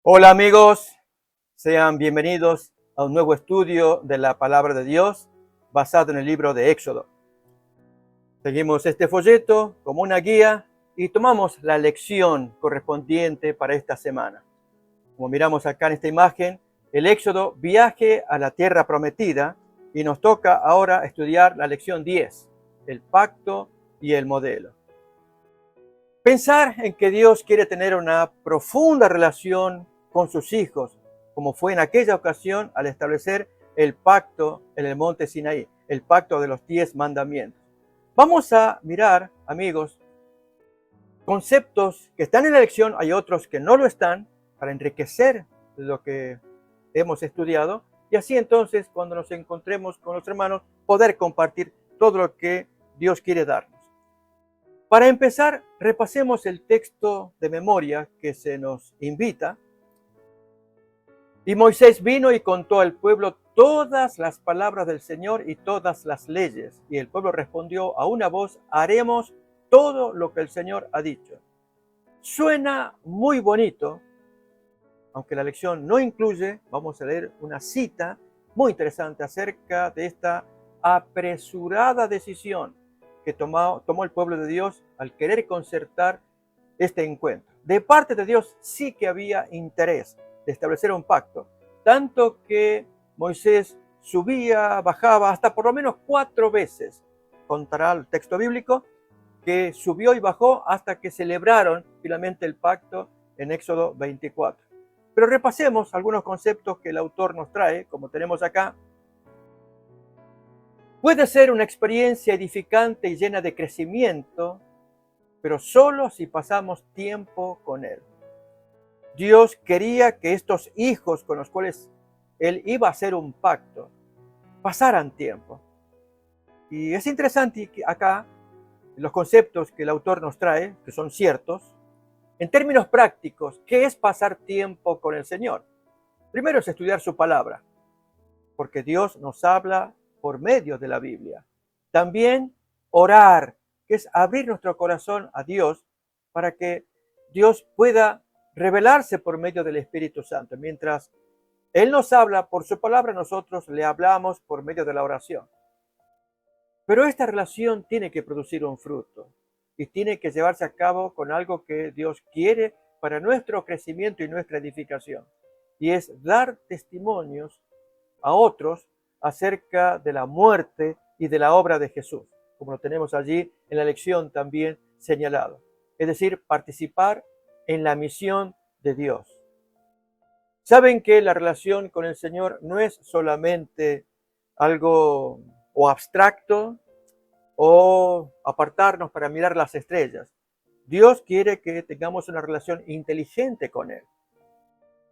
Hola amigos, sean bienvenidos a un nuevo estudio de la Palabra de Dios basado en el libro de Éxodo. Seguimos este folleto como una guía y tomamos la lección correspondiente para esta semana. Como miramos acá en esta imagen, el Éxodo, viaje a la tierra prometida, y nos toca ahora estudiar la lección 10, el pacto y el modelo. Pensar en que Dios quiere tener una profunda relación con sus hijos, como fue en aquella ocasión al establecer el pacto en el monte Sinaí, el pacto de los 10 mandamientos. Vamos a mirar, amigos, conceptos que están en la lección, hay otros que no lo están, para enriquecer lo que hemos estudiado, y así entonces cuando nos encontremos con los hermanos, poder compartir todo lo que Dios quiere darnos. Para empezar, repasemos el texto de memoria que se nos invita. Y Moisés vino y contó al pueblo todas las palabras del Señor y todas las leyes. Y el pueblo respondió a una voz: haremos todo lo que el Señor ha dicho. Suena muy bonito, aunque la lección no incluye. Vamos a leer una cita muy interesante acerca de esta apresurada decisión que tomó el pueblo de Dios al querer concertar este encuentro. De parte de Dios sí que había interés de establecer un pacto, tanto que Moisés subía, bajaba, hasta por lo menos 4 veces, contará el texto bíblico, que subió y bajó hasta que celebraron finalmente el pacto en Éxodo 24. Pero repasemos algunos conceptos que el autor nos trae, como tenemos acá. Puede ser una experiencia edificante y llena de crecimiento, pero solo si pasamos tiempo con Él. Dios quería que estos hijos con los cuales Él iba a hacer un pacto pasaran tiempo. Y es interesante acá los conceptos que el autor nos trae, que son ciertos. En términos prácticos, ¿qué es pasar tiempo con el Señor? Primero es estudiar su palabra, porque Dios nos habla por medio de la Biblia. También orar, que es abrir nuestro corazón a Dios para que Dios pueda revelarse por medio del Espíritu Santo. Mientras Él nos habla por su palabra, nosotros le hablamos por medio de la oración. Pero esta relación tiene que producir un fruto y tiene que llevarse a cabo con algo que Dios quiere para nuestro crecimiento y nuestra edificación. Y es dar testimonios a otros acerca de la muerte y de la obra de Jesús, como lo tenemos allí en la lección también señalado. Es decir, participar en la misión de Dios. Saben que la relación con el Señor no es solamente algo o abstracto o apartarnos para mirar las estrellas. Dios quiere que tengamos una relación inteligente con Él.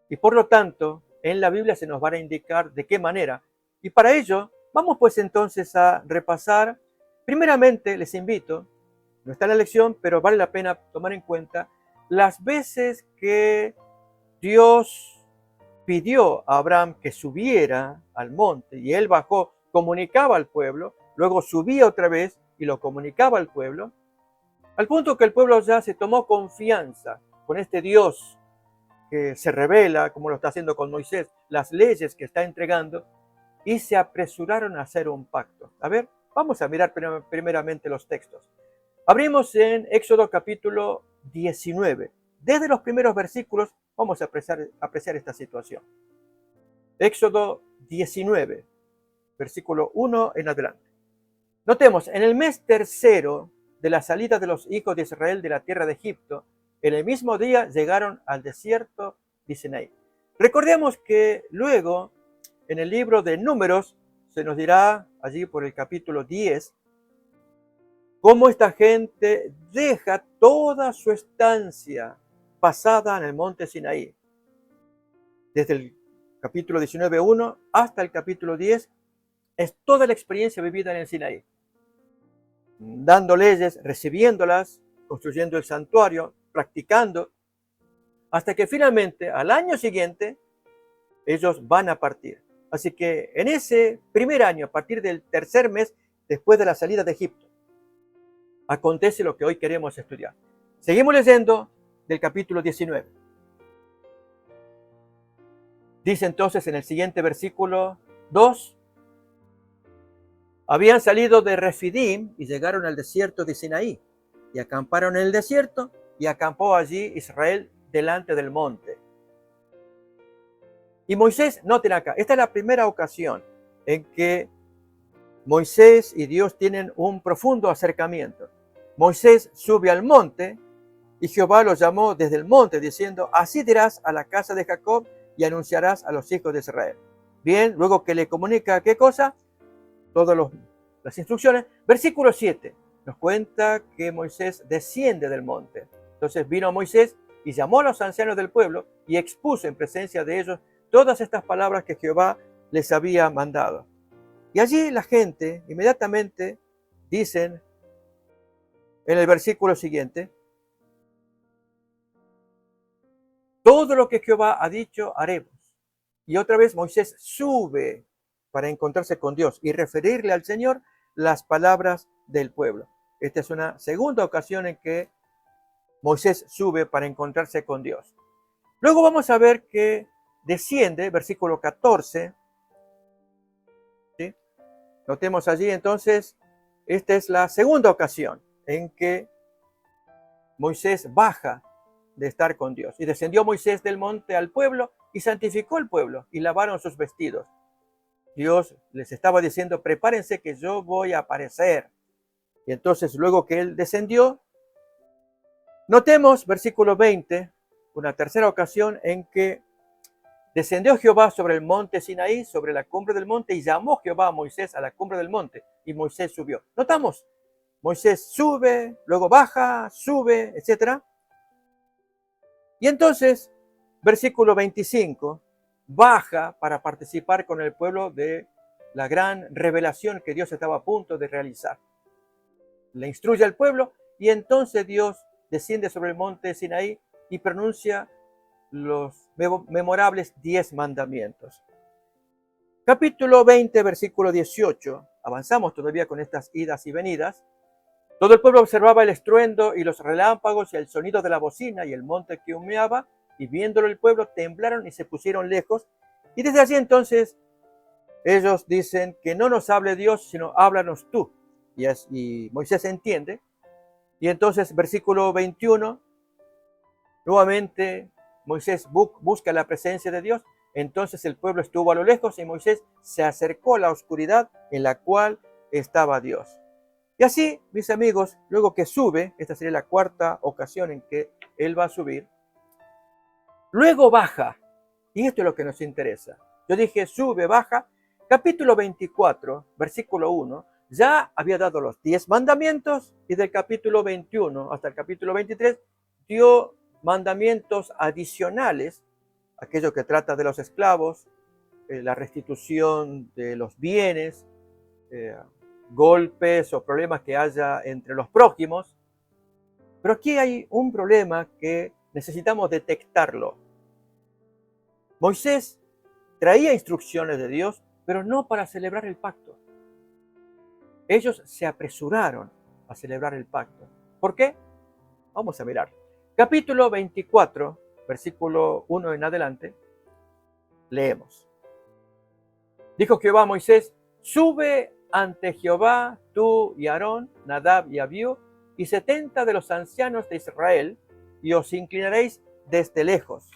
Y por lo tanto, en la Biblia se nos va a indicar de qué manera. Y para ello, vamos pues entonces a repasar. Primeramente, les invito, no está en la lección, pero vale la pena tomar en cuenta las veces que Dios pidió a Abraham que subiera al monte y él bajó, comunicaba al pueblo, luego subía otra vez y lo comunicaba al pueblo, al punto que el pueblo ya se tomó confianza con este Dios que se revela, como lo está haciendo con Moisés, las leyes que está entregando, y se apresuraron a hacer un pacto. A ver, vamos a mirar primeramente los textos. Abrimos en Éxodo capítulo 19. Desde los primeros versículos vamos a apreciar esta situación. Éxodo 19, versículo 1 en adelante. Notemos, en el mes tercero de la salida de los hijos de Israel de la tierra de Egipto, en el mismo día llegaron al desierto de Sinaí. Recordemos que luego, en el libro de Números, se nos dirá allí por el capítulo 10, cómo esta gente deja toda su estancia pasada en el monte Sinaí. Desde el capítulo 19:1 hasta el capítulo 10, es toda la experiencia vivida en el Sinaí. Dando leyes, recibiéndolas, construyendo el santuario, practicando, hasta que finalmente, al año siguiente, ellos van a partir. Así que en ese primer año, a partir del tercer mes, después de la salida de Egipto, acontece lo que hoy queremos estudiar. Seguimos leyendo del capítulo 19. Dice entonces en el siguiente versículo 2, habían salido de Refidim y llegaron al desierto de Sinaí, y acamparon en el desierto, y acampó allí Israel delante del monte. Y Moisés, noten acá, esta es la primera ocasión en que Moisés y Dios tienen un profundo acercamiento. Moisés sube al monte y Jehová lo llamó desde el monte diciendo, así dirás a la casa de Jacob y anunciarás a los hijos de Israel. Bien, luego que le comunica qué cosa, todas las instrucciones. Versículo 7 nos cuenta que Moisés desciende del monte. Entonces vino Moisés y llamó a los ancianos del pueblo y expuso en presencia de ellos todas estas palabras que Jehová les había mandado. Y allí la gente inmediatamente dicen en el versículo siguiente, todo lo que Jehová ha dicho haremos. Y otra vez Moisés sube para encontrarse con Dios y referirle al Señor las palabras del pueblo. Esta es una segunda ocasión en que Moisés sube para encontrarse con Dios. Luego vamos a ver que desciende, versículo 14. ¿Sí? Notemos allí entonces, esta es la segunda ocasión en que Moisés baja de estar con Dios. Y descendió Moisés del monte al pueblo y santificó el pueblo y lavaron sus vestidos. Dios les estaba diciendo, prepárense que yo voy a aparecer. Y entonces luego que él descendió, notemos versículo 20, una tercera ocasión en que descendió Jehová sobre el monte Sinaí, sobre la cumbre del monte, y llamó Jehová a Moisés a la cumbre del monte, y Moisés subió. Notamos, Moisés sube, luego baja, sube, etc. Y entonces, versículo 25, baja para participar con el pueblo de la gran revelación que Dios estaba a punto de realizar. Le instruye al pueblo y entonces Dios desciende sobre el monte Sinaí y pronuncia los memorables 10 mandamientos. Capítulo 20, versículo 18. Avanzamos todavía con estas idas y venidas. Todo el pueblo observaba el estruendo y los relámpagos y el sonido de la bocina y el monte que humeaba, y viéndolo el pueblo temblaron y se pusieron lejos. Y desde allí entonces ellos dicen que no nos hable Dios, sino háblanos tú. Y Moisés entiende. Y entonces versículo 21, nuevamente Moisés busca la presencia de Dios. Entonces el pueblo estuvo a lo lejos y Moisés se acercó a la oscuridad en la cual estaba Dios. Y así, mis amigos, luego que sube, esta sería la cuarta ocasión en que él va a subir, luego baja, y esto es lo que nos interesa. Yo dije sube, baja, capítulo 24, versículo 1, ya había dado los 10 mandamientos, y del capítulo 21 hasta el capítulo 23 dio mandamientos adicionales, aquello que trata de los esclavos, la restitución de los bienes, golpes o problemas que haya entre los prójimos. Pero aquí hay un problema que necesitamos detectarlo. Moisés traía instrucciones de Dios, pero no para celebrar el pacto. Ellos se apresuraron a celebrar el pacto. ¿Por qué? Vamos a mirar. Capítulo 24, versículo 1 en adelante, leemos. Dijo Jehová a Moisés, sube ante Jehová tú y Aarón, Nadab y Abiú, y 70 de los ancianos de Israel, y os inclinaréis desde lejos.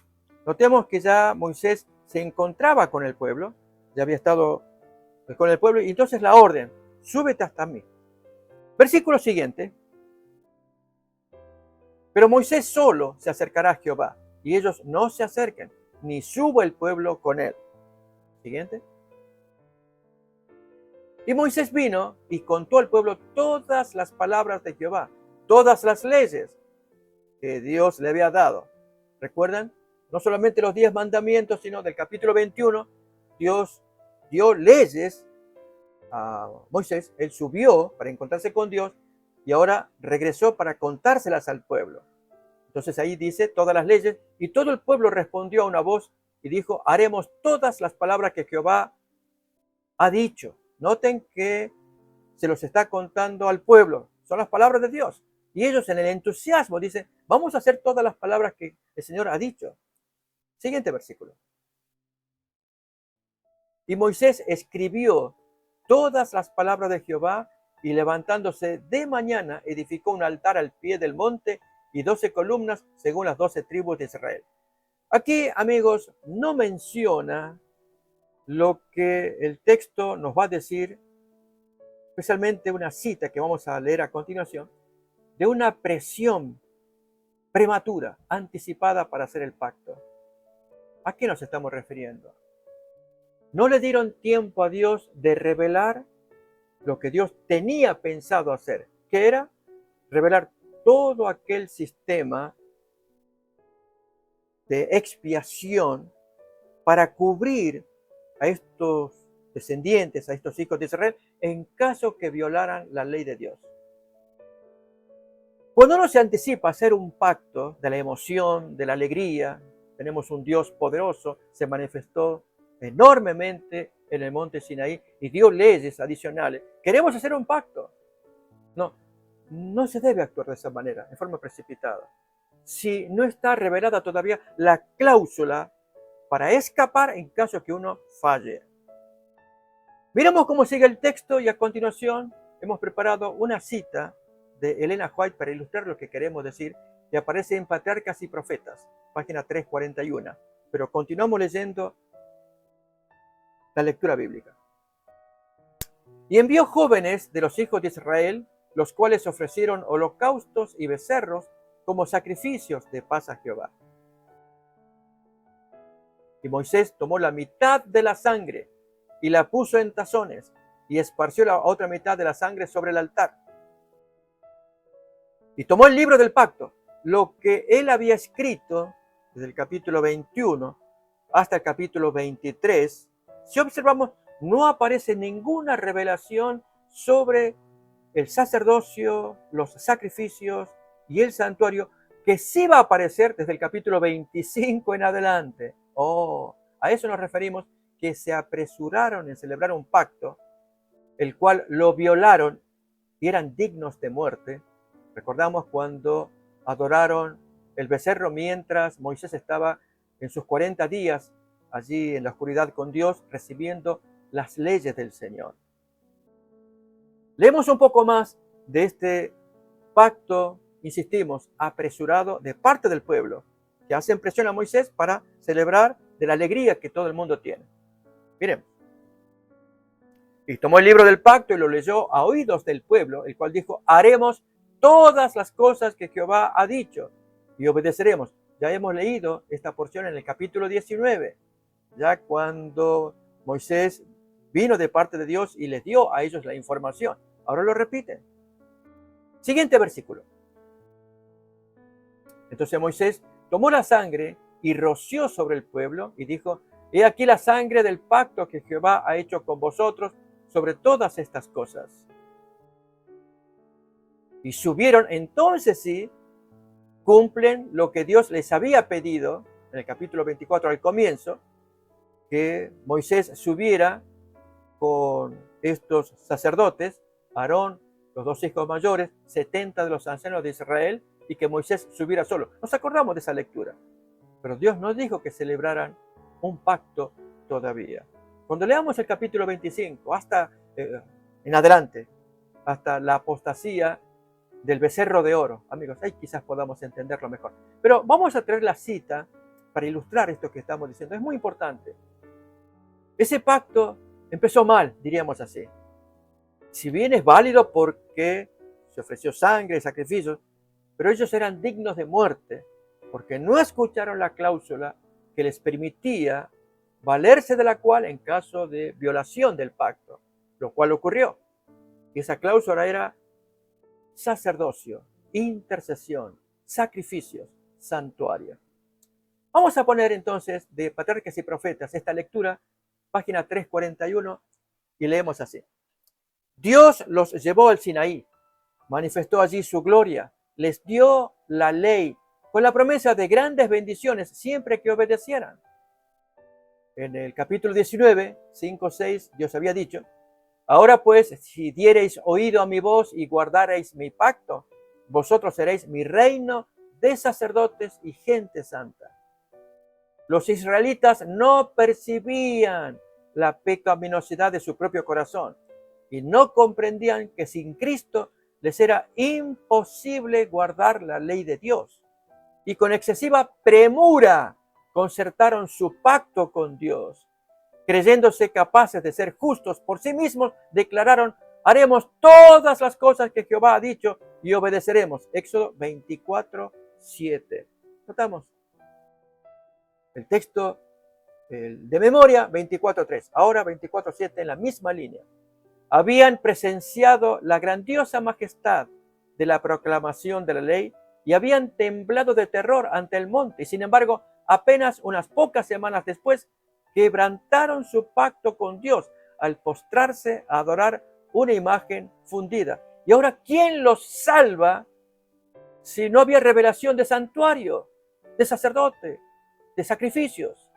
Notemos que ya Moisés se encontraba con el pueblo, ya había estado con el pueblo, y entonces la orden, súbete hasta mí. Versículo siguiente. Pero Moisés solo se acercará a Jehová, y ellos no se acerquen, ni suba el pueblo con él. Siguiente. Y Moisés vino y contó al pueblo todas las palabras de Jehová, todas las leyes que Dios le había dado. ¿Recuerdan? No solamente los 10 mandamientos, sino del capítulo 21, Dios dio leyes a Moisés. Él subió para encontrarse con Dios y ahora regresó para contárselas al pueblo. Entonces ahí dice todas las leyes, y todo el pueblo respondió a una voz y dijo, haremos todas las palabras que Jehová ha dicho. Noten que se los está contando al pueblo, son las palabras de Dios. Y ellos en el entusiasmo dicen, vamos a hacer todas las palabras que el Señor ha dicho. Siguiente versículo. Y Moisés escribió todas las palabras de Jehová y levantándose de mañana edificó un altar al pie del monte y 12 columnas según las 12 tribus de Israel. Aquí, amigos, no menciona lo que el texto nos va a decir, especialmente una cita que vamos a leer a continuación, de una presión prematura, anticipada para hacer el pacto. ¿A qué nos estamos refiriendo? No le dieron tiempo a Dios de revelar lo que Dios tenía pensado hacer, que era revelar todo aquel sistema de expiación para cubrir a estos descendientes, a estos hijos de Israel, en caso que violaran la ley de Dios. Cuando uno se anticipa a hacer un pacto de la emoción, de la alegría, tenemos un Dios poderoso, se manifestó enormemente en el monte Sinaí y dio leyes adicionales. Queremos hacer un pacto. No se debe actuar de esa manera, en forma precipitada. Si no está revelada todavía la cláusula para escapar en caso que uno falle. Miramos cómo sigue el texto y a continuación hemos preparado una cita de Elena White para ilustrar lo que queremos decir, que aparece en Patriarcas y Profetas, página 341. Pero continuamos leyendo la lectura bíblica. Y envió jóvenes de los hijos de Israel, los cuales ofrecieron holocaustos y becerros como sacrificios de paz a Jehová. Y Moisés tomó la mitad de la sangre y la puso en tazones y esparció la otra mitad de la sangre sobre el altar. Y tomó el libro del pacto, lo que él había escrito desde el capítulo 21 hasta el capítulo 23. Si observamos, no aparece ninguna revelación sobre el sacerdocio, los sacrificios y el santuario, que sí va a aparecer desde el capítulo 25 en adelante. A eso nos referimos, que se apresuraron en celebrar un pacto, el cual lo violaron y eran dignos de muerte. Recordamos cuando adoraron el becerro mientras Moisés estaba en sus 40 días allí en la oscuridad con Dios, recibiendo las leyes del Señor. Leemos un poco más de este pacto, insistimos, apresurado de parte del pueblo, que hacen presión a Moisés para celebrar de la alegría que todo el mundo tiene. Miremos. Y tomó el libro del pacto y lo leyó a oídos del pueblo, el cual dijo: haremos todas las cosas que Jehová ha dicho y obedeceremos. Ya hemos leído esta porción en el capítulo 19, ya cuando Moisés vino de parte de Dios y les dio a ellos la información. Ahora lo repiten. Siguiente versículo. Entonces Moisés tomó la sangre y roció sobre el pueblo y dijo: he aquí la sangre del pacto que Jehová ha hecho con vosotros sobre todas estas cosas. Y subieron, entonces sí, cumplen lo que Dios les había pedido en el capítulo 24 al comienzo, que Moisés subiera con estos sacerdotes, Aarón, los 2 hijos mayores, 70 de los ancianos de Israel, y que Moisés subiera solo. Nos acordamos de esa lectura. Pero Dios no dijo que celebraran un pacto todavía. Cuando leamos el capítulo 25, hasta en adelante, hasta la apostasía del becerro de oro, amigos, ahí quizás podamos entenderlo mejor. Pero vamos a traer la cita para ilustrar esto que estamos diciendo. Es muy importante. Ese pacto empezó mal, diríamos así. Si bien es válido porque se ofreció sangre, sacrificios, pero ellos eran dignos de muerte porque no escucharon la cláusula que les permitía valerse de la cual en caso de violación del pacto, lo cual ocurrió. Y esa cláusula era sacerdocio, intercesión, sacrificios, santuario. Vamos a poner entonces de Patriarcas y Profetas esta lectura, página 341, y leemos así. Dios los llevó al Sinaí, manifestó allí su gloria, les dio la ley con la promesa de grandes bendiciones siempre que obedecieran. En el capítulo 19, 5, 6, Dios había dicho: ahora pues, si diereis oído a mi voz y guardareis mi pacto, vosotros seréis mi reino de sacerdotes y gente santa. Los israelitas no percibían la pecaminosidad de su propio corazón y no comprendían que sin Cristo les era imposible guardar la ley de Dios. Y con excesiva premura concertaron su pacto con Dios. Creyéndose capaces de ser justos por sí mismos, declararon: haremos todas las cosas que Jehová ha dicho y obedeceremos. Éxodo 24:7. Notamos el texto de memoria 24:3. Ahora 24:7 en la misma línea. Habían presenciado la grandiosa majestad de la proclamación de la ley y habían temblado de terror ante el monte. Y sin embargo, apenas unas pocas semanas después, quebrantaron su pacto con Dios al postrarse a adorar una imagen fundida. Y ahora, ¿quién los salva si no había revelación de santuario, de sacerdote, de sacrificios?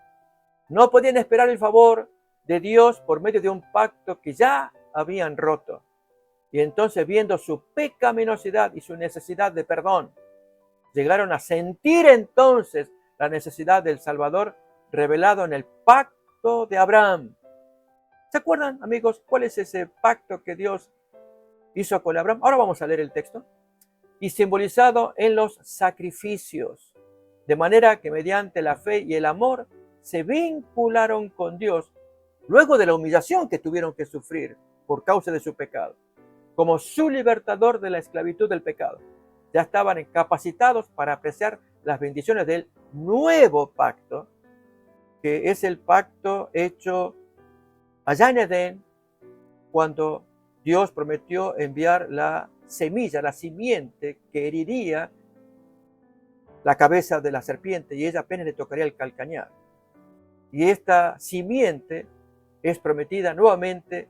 No podían esperar el favor de Dios por medio de un pacto que ya habían roto. Y entonces, viendo su pecaminosidad y su necesidad de perdón, llegaron a sentir entonces la necesidad del Salvador revelado en el pacto de Abraham. ¿Se acuerdan, amigos, cuál es ese pacto que Dios hizo con Abraham? Ahora vamos a leer el texto. Y simbolizado en los sacrificios, de manera que mediante la fe y el amor se vincularon con Dios luego de la humillación que tuvieron que sufrir por causa de su pecado, como su libertador de la esclavitud del pecado. Ya estaban capacitados para apreciar las bendiciones del nuevo pacto, que es el pacto hecho allá en Edén, cuando Dios prometió enviar la semilla, la simiente que heriría la cabeza de la serpiente y ella apenas le tocaría el calcañar. Y esta simiente es prometida nuevamente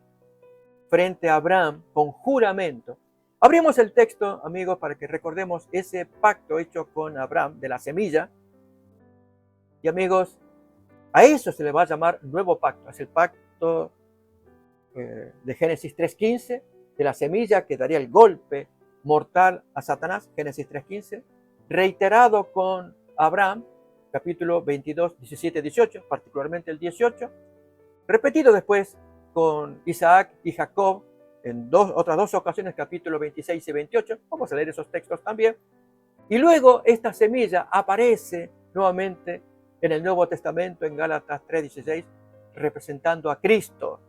frente a Abraham con juramento. Abrimos el texto, amigos, para que recordemos ese pacto hecho con Abraham de la semilla. Y amigos, a eso se le va a llamar nuevo pacto. Es el pacto de Génesis 3:15, de la semilla que daría el golpe mortal a Satanás, Génesis 3:15, reiterado con Abraham, capítulo 22, 17, 18, particularmente el 18, repetido después con Isaac y Jacob en otras dos ocasiones, capítulo 26 y 28. Vamos a leer esos textos también. Y luego esta semilla aparece nuevamente en el Nuevo Testamento, en Gálatas 3:16, representando a Cristo.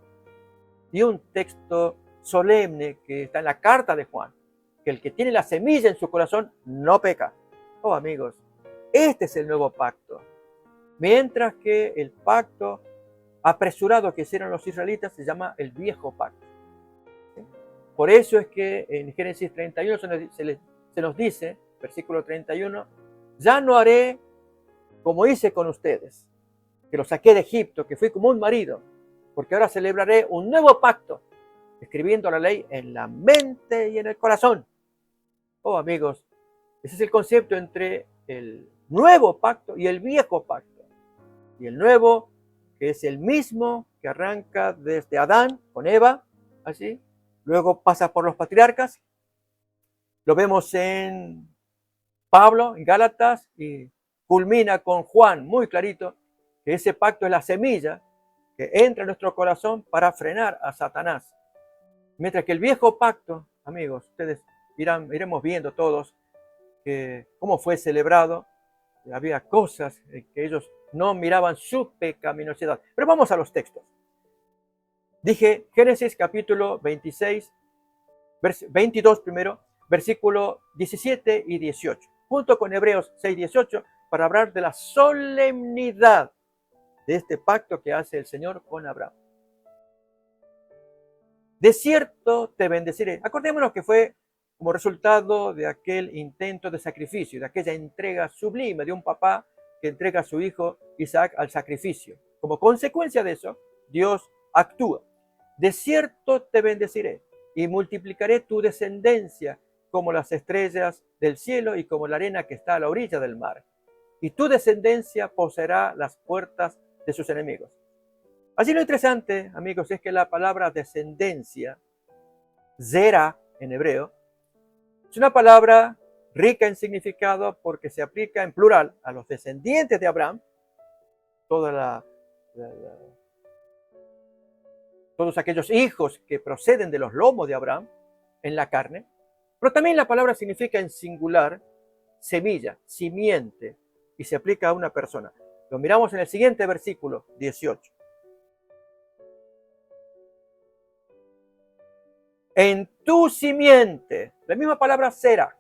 Y un texto solemne que está en la carta de Juan, que el que tiene la semilla en su corazón no peca. Oh, amigos, este es el nuevo pacto. Mientras que el pacto apresurado que hicieron los israelitas se llama el viejo pacto. ¿Sí? Por eso es que en Génesis 31 se nos dice, versículo 31, ya no haré como hice con ustedes, que los saqué de Egipto, que fui como un marido, porque ahora celebraré un nuevo pacto, escribiendo la ley en la mente y en el corazón. Oh, amigos, ese es el concepto entre el nuevo pacto y el viejo pacto. Y el nuevo, que es el mismo que arranca desde Adán con Eva, así, luego pasa por los patriarcas, lo vemos en Pablo, en Gálatas, y culmina con Juan, muy clarito, que ese pacto es la semilla que entra en nuestro corazón para frenar a Satanás. Mientras que el viejo pacto, amigos, ustedes iremos viendo todos cómo fue celebrado. Había cosas que ellos no miraban su pecaminosidad. Pero vamos a los textos. Dije Génesis capítulo 26, 22 primero, versículo 17 y 18, junto con Hebreos 6:18, para hablar de la solemnidad de este pacto que hace el Señor con Abraham. De cierto te bendeciré. Acordémonos que fue como resultado de aquel intento de sacrificio, de aquella entrega sublime de un papá que entrega a su hijo Isaac al sacrificio. Como consecuencia de eso, Dios actúa. De cierto te bendeciré y multiplicaré tu descendencia como las estrellas del cielo y como la arena que está a la orilla del mar. Y tu descendencia poseerá las puertas de sus enemigos. Así lo interesante, amigos, es que la palabra descendencia, zera en hebreo, es una palabra rica en significado porque se aplica en plural a los descendientes de Abraham, toda todos aquellos hijos que proceden de los lomos de Abraham en la carne, pero también la palabra significa en singular semilla, simiente, y se aplica a una persona. Lo miramos en el siguiente versículo 18. En tu simiente, la misma palabra será,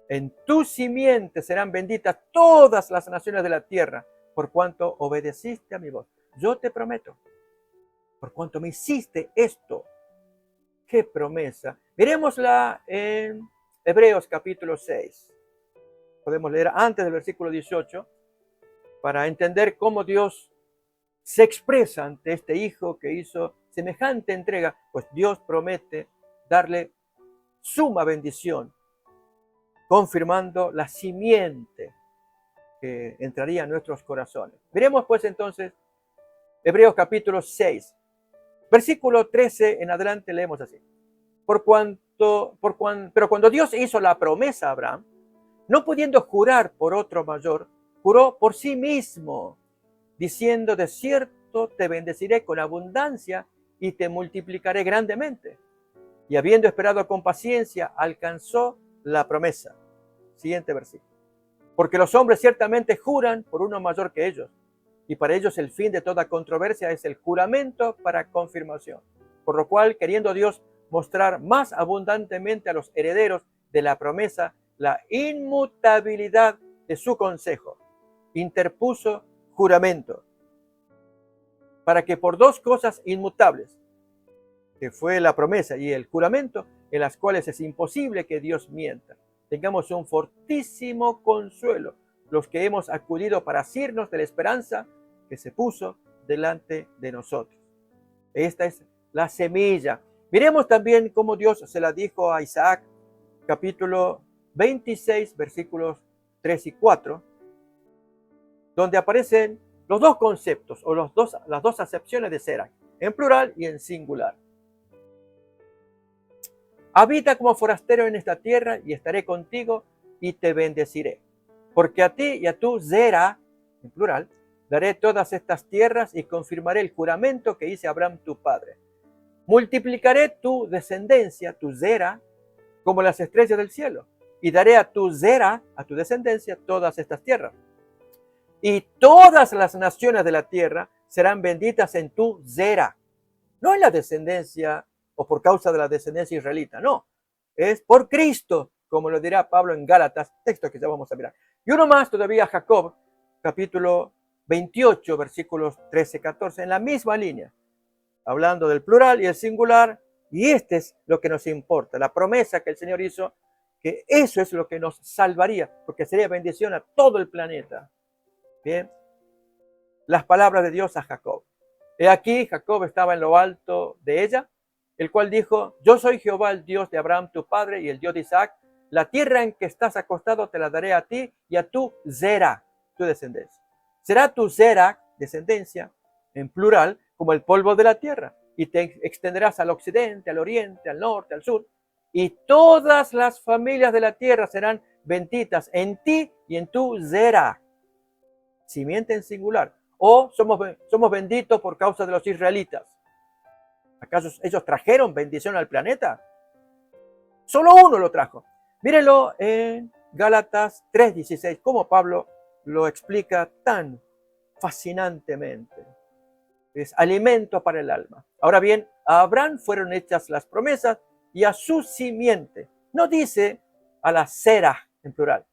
en tu simiente serán benditas todas las naciones de la tierra, por cuanto obedeciste a mi voz. Yo te prometo, por cuanto me hiciste esto. ¡Qué promesa! Miremosla en Hebreos capítulo 6. Podemos leer antes del versículo 18 para entender cómo Dios se expresa ante este hijo que hizo semejante entrega, pues Dios promete darle suma bendición, confirmando la simiente que entraría en nuestros corazones. Veremos pues entonces Hebreos capítulo 6, versículo 13 en adelante leemos así. Pero cuando Dios hizo la promesa a Abraham, no pudiendo jurar por otro mayor, juró por sí mismo, diciendo: de cierto te bendeciré con abundancia y te multiplicaré grandemente. Y habiendo esperado con paciencia, alcanzó la promesa. Siguiente versículo. Porque los hombres ciertamente juran por uno mayor que ellos, y para ellos el fin de toda controversia es el juramento para confirmación. Por lo cual, queriendo Dios mostrar más abundantemente a los herederos de la promesa la inmutabilidad de su consejo, interpuso juramento, para que por dos cosas inmutables, que fue la promesa y el juramento, en las cuales es imposible que Dios mienta, tengamos un fortísimo consuelo los que hemos acudido para asirnos de la esperanza que se puso delante de nosotros. Esta es la semilla. Miremos también cómo Dios se la dijo a Isaac, capítulo 26, versículos 3 y 4, donde aparecen los dos conceptos o las dos acepciones de Sera, en plural y en singular. Habita como forastero en esta tierra y estaré contigo y te bendeciré. Porque a ti y a tu Zera, en plural, daré todas estas tierras y confirmaré el juramento que hice a Abraham tu padre. Multiplicaré tu descendencia, tu Zera, como las estrellas del cielo, y daré a tu Zera, a tu descendencia, todas estas tierras. Y todas las naciones de la tierra serán benditas en tu Zera. No en la descendencia o por causa de la descendencia israelita, no. Es por Cristo, como lo dirá Pablo en Gálatas, texto que ya vamos a mirar. Y uno más todavía, Jacob, capítulo 28, versículos 13-14, en la misma línea, hablando del plural y el singular, y este es lo que nos importa, la promesa que el Señor hizo, que eso es lo que nos salvaría, porque sería bendición a todo el planeta. Bien, las palabras de Dios a Jacob. He aquí, Jacob estaba en lo alto de ella, el cual dijo: yo soy Jehová, el Dios de Abraham tu padre y el Dios de Isaac. La tierra en que estás acostado te la daré a ti y a tu Zera, tu descendencia. Será tu Zera, descendencia, en plural, como el polvo de la tierra, y te extenderás al occidente, al oriente, al norte, al sur, y todas las familias de la tierra serán benditas en ti y en tu Zera. Simiente en singular. O somos benditos por causa de los israelitas. ¿Acaso ellos trajeron bendición al planeta? Solo uno lo trajo. Mírenlo en Gálatas 3:16, como Pablo lo explica tan fascinantemente. Es alimento para el alma. Ahora bien, a Abraham fueron hechas las promesas y a su simiente. No dice a la Zera en plural,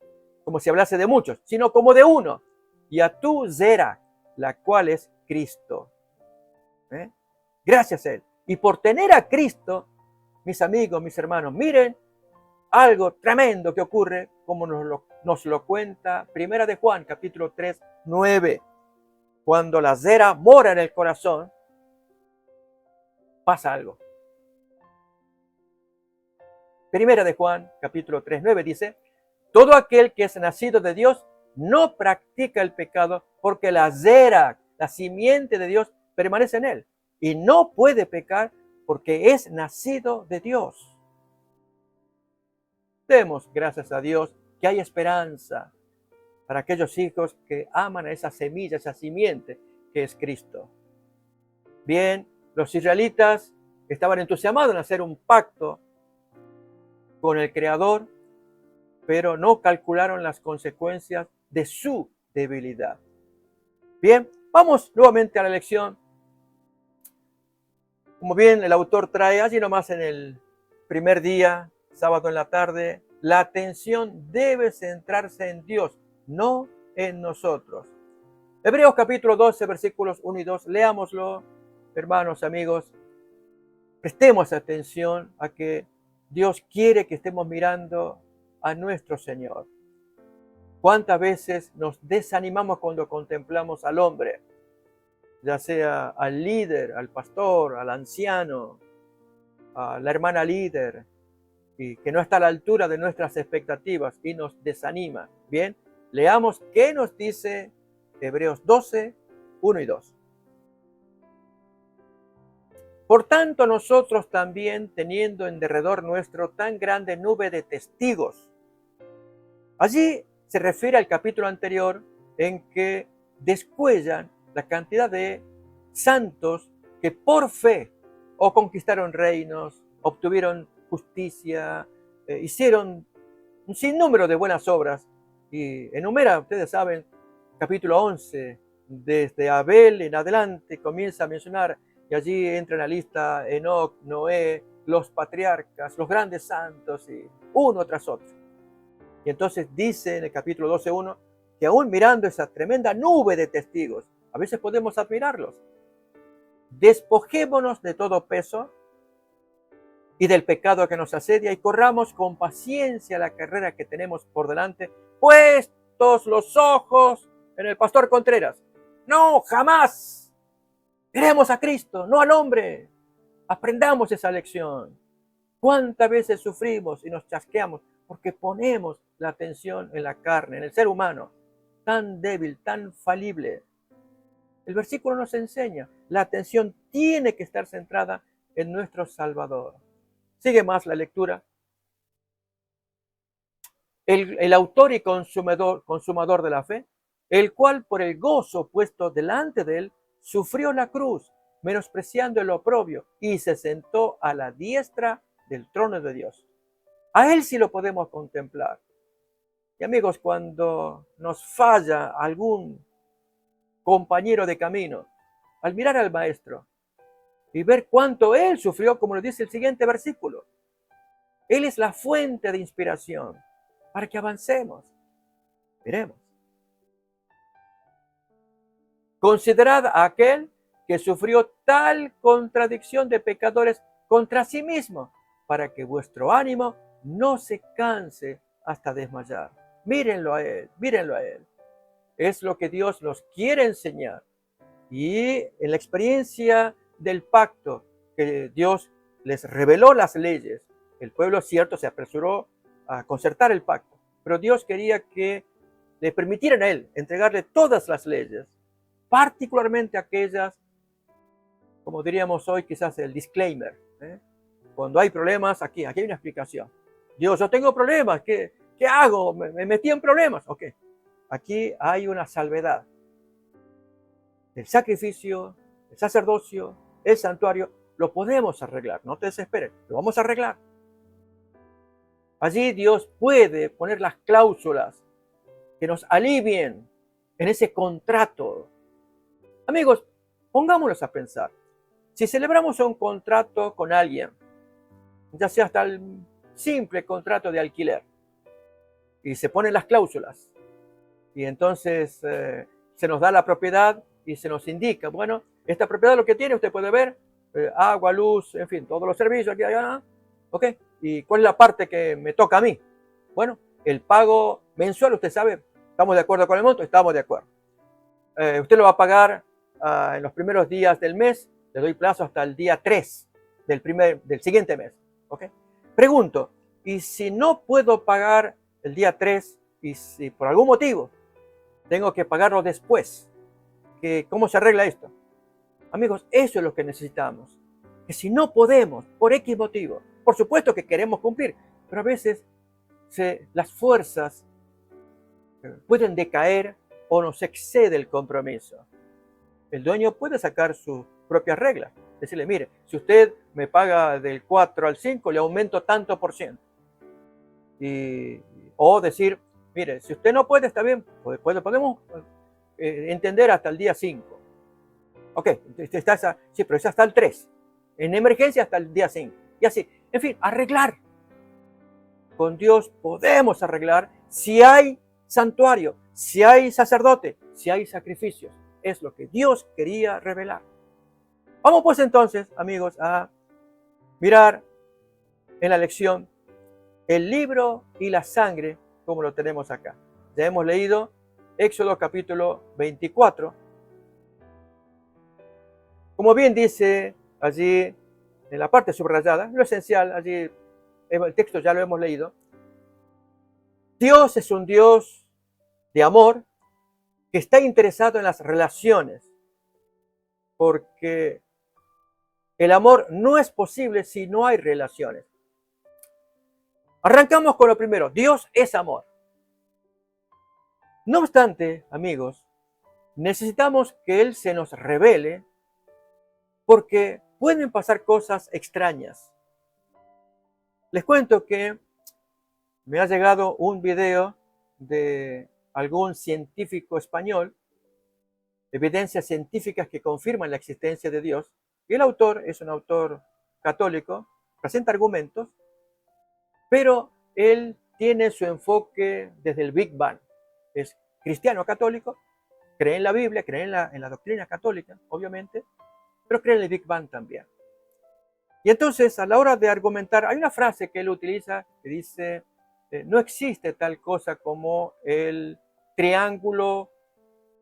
como si hablase de muchos, sino como de uno. Y a tu Zera, la cual es Cristo. Gracias a Él. Y por tener a Cristo, mis amigos, mis hermanos, miren algo tremendo que ocurre, como nos lo cuenta Primera de Juan, capítulo 3, 9. Cuando la Zera mora en el corazón, pasa algo. Primera de Juan, capítulo 3, 9 dice: todo aquel que es nacido de Dios no practica el pecado, porque la Zera, la simiente de Dios, permanece en él. Y no puede pecar porque es nacido de Dios. Demos gracias a Dios que hay esperanza para aquellos hijos que aman a esa semilla, esa simiente que es Cristo. Bien, Los israelitas estaban entusiasmados en hacer un pacto con el Creador, pero no calcularon las consecuencias de su debilidad. Bien, vamos nuevamente a la lección. Como bien el autor trae allí nomás en el primer día, sábado en la tarde, la atención debe centrarse en Dios, no en nosotros. Hebreos capítulo 12, versículos 1 y 2, leámoslo, hermanos, amigos. Prestemos atención a que Dios quiere que estemos mirando a nuestro Señor. ¿Cuántas veces nos desanimamos cuando contemplamos al hombre? Ya sea al líder, al pastor, al anciano, a la hermana líder, y que no está a la altura de nuestras expectativas y nos desanima. Bien, leamos qué nos dice Hebreos 12, 1 y 2. Por tanto, nosotros también, teniendo en derredor nuestro tan grande nube de testigos. Allí se refiere al capítulo anterior en que descuellan la cantidad de santos que por fe o conquistaron reinos, obtuvieron justicia, hicieron un sinnúmero de buenas obras. Y enumera, ustedes saben, capítulo 11, desde Abel en adelante comienza a mencionar, y allí entra en la lista Enoc, Noé, los patriarcas, los grandes santos, y uno tras otro. Y entonces dice en el capítulo 12:1 que aún mirando esa tremenda nube de testigos, a veces podemos admirarlos. Despojémonos de todo peso y del pecado que nos asedia y corramos con paciencia la carrera que tenemos por delante, puestos los ojos en el pastor Contreras. No, jamás. Miremos a Cristo, no al hombre. Aprendamos esa lección. ¿Cuántas veces sufrimos y nos chasqueamos porque ponemos la atención en la carne, en el ser humano, tan débil, tan falible? El versículo nos enseña, la atención tiene que estar centrada en nuestro Salvador. Sigue más la lectura. El autor y consumador de la fe, el cual por el gozo puesto delante de él, sufrió la cruz, menospreciando el oprobio, y se sentó a la diestra del trono de Dios. A él sí lo podemos contemplar. Y amigos, cuando nos falla algún compañero de camino, al mirar al maestro y ver cuánto él sufrió, como lo dice el siguiente versículo, él es la fuente de inspiración para que avancemos. Miremos. Considerad a aquel que sufrió tal contradicción de pecadores contra sí mismo, para que vuestro ánimo no se canse hasta desmayar. Mírenlo a él, mírenlo a él. Es lo que Dios nos quiere enseñar. Y en la experiencia del pacto, que Dios les reveló las leyes, el pueblo cierto se apresuró a concertar el pacto, pero Dios quería que le permitieran a él entregarle todas las leyes, particularmente aquellas, como diríamos hoy, quizás el disclaimer. Cuando hay problemas, aquí hay una explicación. Dios, yo tengo problemas, ¿qué hago? Me metí en problemas. Ok, aquí hay una salvedad. El sacrificio, el sacerdocio, el santuario, lo podemos arreglar, no te desesperes, lo vamos a arreglar. Allí Dios puede poner las cláusulas que nos alivien en ese contrato. Amigos, pongámonos a pensar. Si celebramos un contrato con alguien, ya sea hasta el simple contrato de alquiler, y se ponen las cláusulas, y entonces se nos da la propiedad y se nos indica, bueno, esta propiedad lo que tiene, usted puede ver, agua, luz, en fin, todos los servicios aquí, allá, ¿ok? ¿Y cuál es la parte que me toca a mí? Bueno, el pago mensual, usted sabe, ¿estamos de acuerdo con el monto? Estamos de acuerdo. Usted lo va a pagar en los primeros días del mes, le doy plazo hasta el día 3 del siguiente mes, ¿ok? Pregunto, ¿y si no puedo pagar el día 3 y si por algún motivo tengo que pagarlo después? ¿Cómo se arregla esto? Amigos, eso es lo que necesitamos. Que si no podemos, por X motivo, por supuesto que queremos cumplir, pero a veces las fuerzas pueden decaer o nos excede el compromiso. El dueño puede sacar sus propias reglas. decirle, mire, si usted me paga del 4 al 5, le aumento tanto por ciento. O decir, mire, si usted no puede, está bien, podemos entender hasta el día 5. Ok, sí, pero es hasta el 3. En emergencia hasta el día 5. Y así, en fin, arreglar. Con Dios podemos arreglar si hay santuario, si hay sacerdote, si hay sacrificios. Es lo que Dios quería revelar. Vamos pues entonces, amigos, a mirar en la lección el libro y la sangre, como lo tenemos acá. Ya hemos leído Éxodo capítulo 24. Como bien dice allí en la parte subrayada, lo esencial, allí el texto ya lo hemos leído. Dios es un Dios de amor que está interesado en las relaciones, porque el amor no es posible si no hay relaciones. Arrancamos con lo primero, Dios es amor. No obstante, amigos, necesitamos que Él se nos revele porque pueden pasar cosas extrañas. Les cuento que me ha llegado un video de algún científico español, evidencias científicas que confirman la existencia de Dios, y el autor es un autor católico, presenta argumentos, pero él tiene su enfoque desde el Big Bang. Es cristiano católico, cree en la Biblia, cree en la doctrina católica, obviamente, pero cree en el Big Bang también. Y entonces, a la hora de argumentar, hay una frase que él utiliza que dice, no existe tal cosa como el triángulo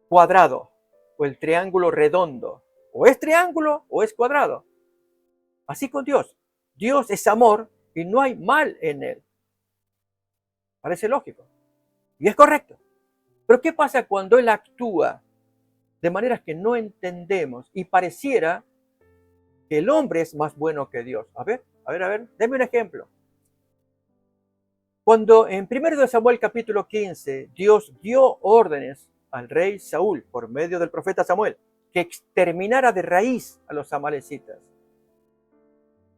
cuadrado o el triángulo redondo. O es triángulo o es cuadrado. Así con Dios. Dios es amor y no hay mal en él. Parece lógico. Y es correcto. Pero ¿qué pasa cuando Él actúa de maneras que no entendemos y pareciera que el hombre es más bueno que Dios? A ver, déme un ejemplo. Cuando en 1 Samuel capítulo 15, Dios dio órdenes al rey Saúl por medio del profeta Samuel que exterminara de raíz a los amalecitas.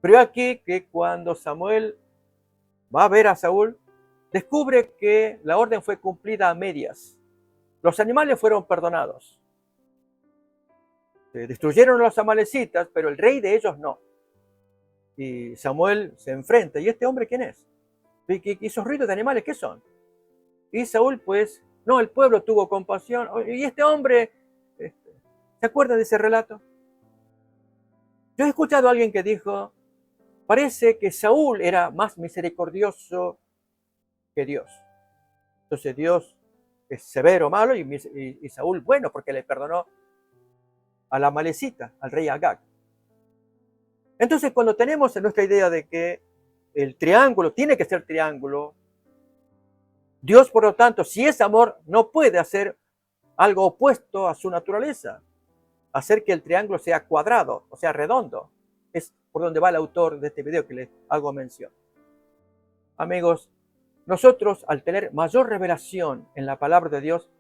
Pero aquí que cuando Samuel va a ver a Saúl, descubre que la orden fue cumplida a medias. Los animales fueron perdonados. Se destruyeron los amalecitas, pero el rey de ellos no. Y Samuel se enfrenta. ¿Y este hombre quién es? ¿Y esos ruidos de animales qué son? Y Saúl, pues, no, el pueblo tuvo compasión. ¿Y este hombre? ¿Se acuerdan de ese relato? Yo he escuchado a alguien que dijo, parece que Saúl era más misericordioso que Dios. Entonces Dios es severo, malo, y Saúl bueno, porque le perdonó a la amalecita, al rey Agag. Entonces, cuando tenemos en nuestra idea de que el triángulo tiene que ser triángulo, Dios, por lo tanto, si es amor, no puede hacer algo opuesto a su naturaleza, hacer que el triángulo sea cuadrado, o sea, redondo. Es por donde va el autor de este video que les hago mención. Amigos, nosotros, al tener mayor revelación en la palabra de Dios,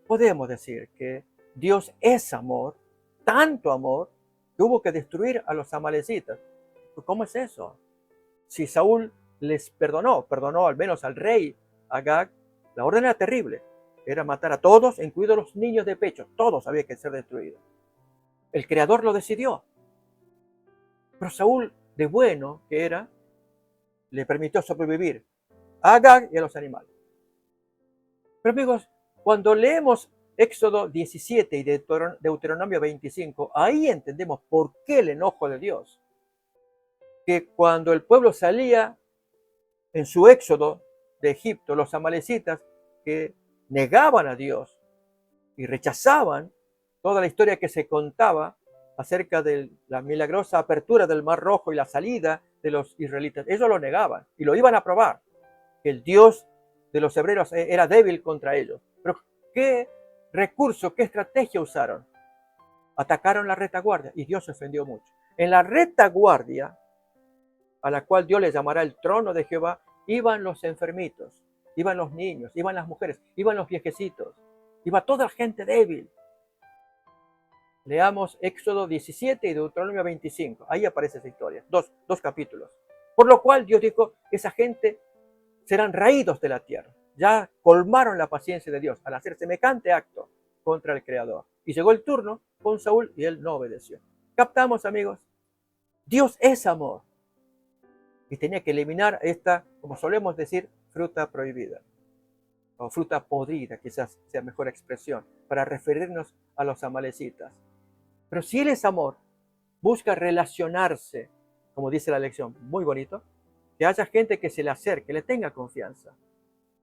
podemos decir que Dios es amor, tanto amor, que hubo que destruir a los amalecitas. ¿Cómo es eso? Si Saúl les perdonó al menos al rey Agag, la orden era terrible. Era matar a todos, incluidos los niños de pecho. Todos había que ser destruidos. El Creador lo decidió. Pero Saúl, de bueno que era, le permitió sobrevivir a Agag y a los animales. Pero amigos, cuando leemos Éxodo 17 y Deuteronomio 25, ahí entendemos por qué el enojo de Dios. Que cuando el pueblo salía en su éxodo de Egipto, los amalecitas que negaban a Dios y rechazaban toda la historia que se contaba acerca de la milagrosa apertura del Mar Rojo y la salida de los israelitas, ellos lo negaban y lo iban a probar, que el Dios de los hebreos era débil contra ellos. Pero ¿qué recurso, qué estrategia usaron? Atacaron la retaguardia y Dios se ofendió mucho. En la retaguardia, a la cual Dios le llamará el trono de Jehová, iban los enfermitos, iban los niños, iban las mujeres, iban los viejecitos, iba toda la gente débil. Leamos Éxodo 17 y Deuteronomio 25. Ahí aparece esa historia, dos capítulos. Por lo cual Dios dijo, esa gente serán raídos de la tierra. Ya colmaron la paciencia de Dios al hacer semejante acto contra el Creador. Y llegó el turno con Saúl y él no obedeció. ¿Captamos, amigos? Dios es amor. Y tenía que eliminar esta, como solemos decir, fruta prohibida. O fruta podrida, quizás sea mejor expresión, para referirnos a los amalecitas. Pero si Él es amor, busca relacionarse, como dice la lección, muy bonito, que haya gente que se le acerque, le tenga confianza,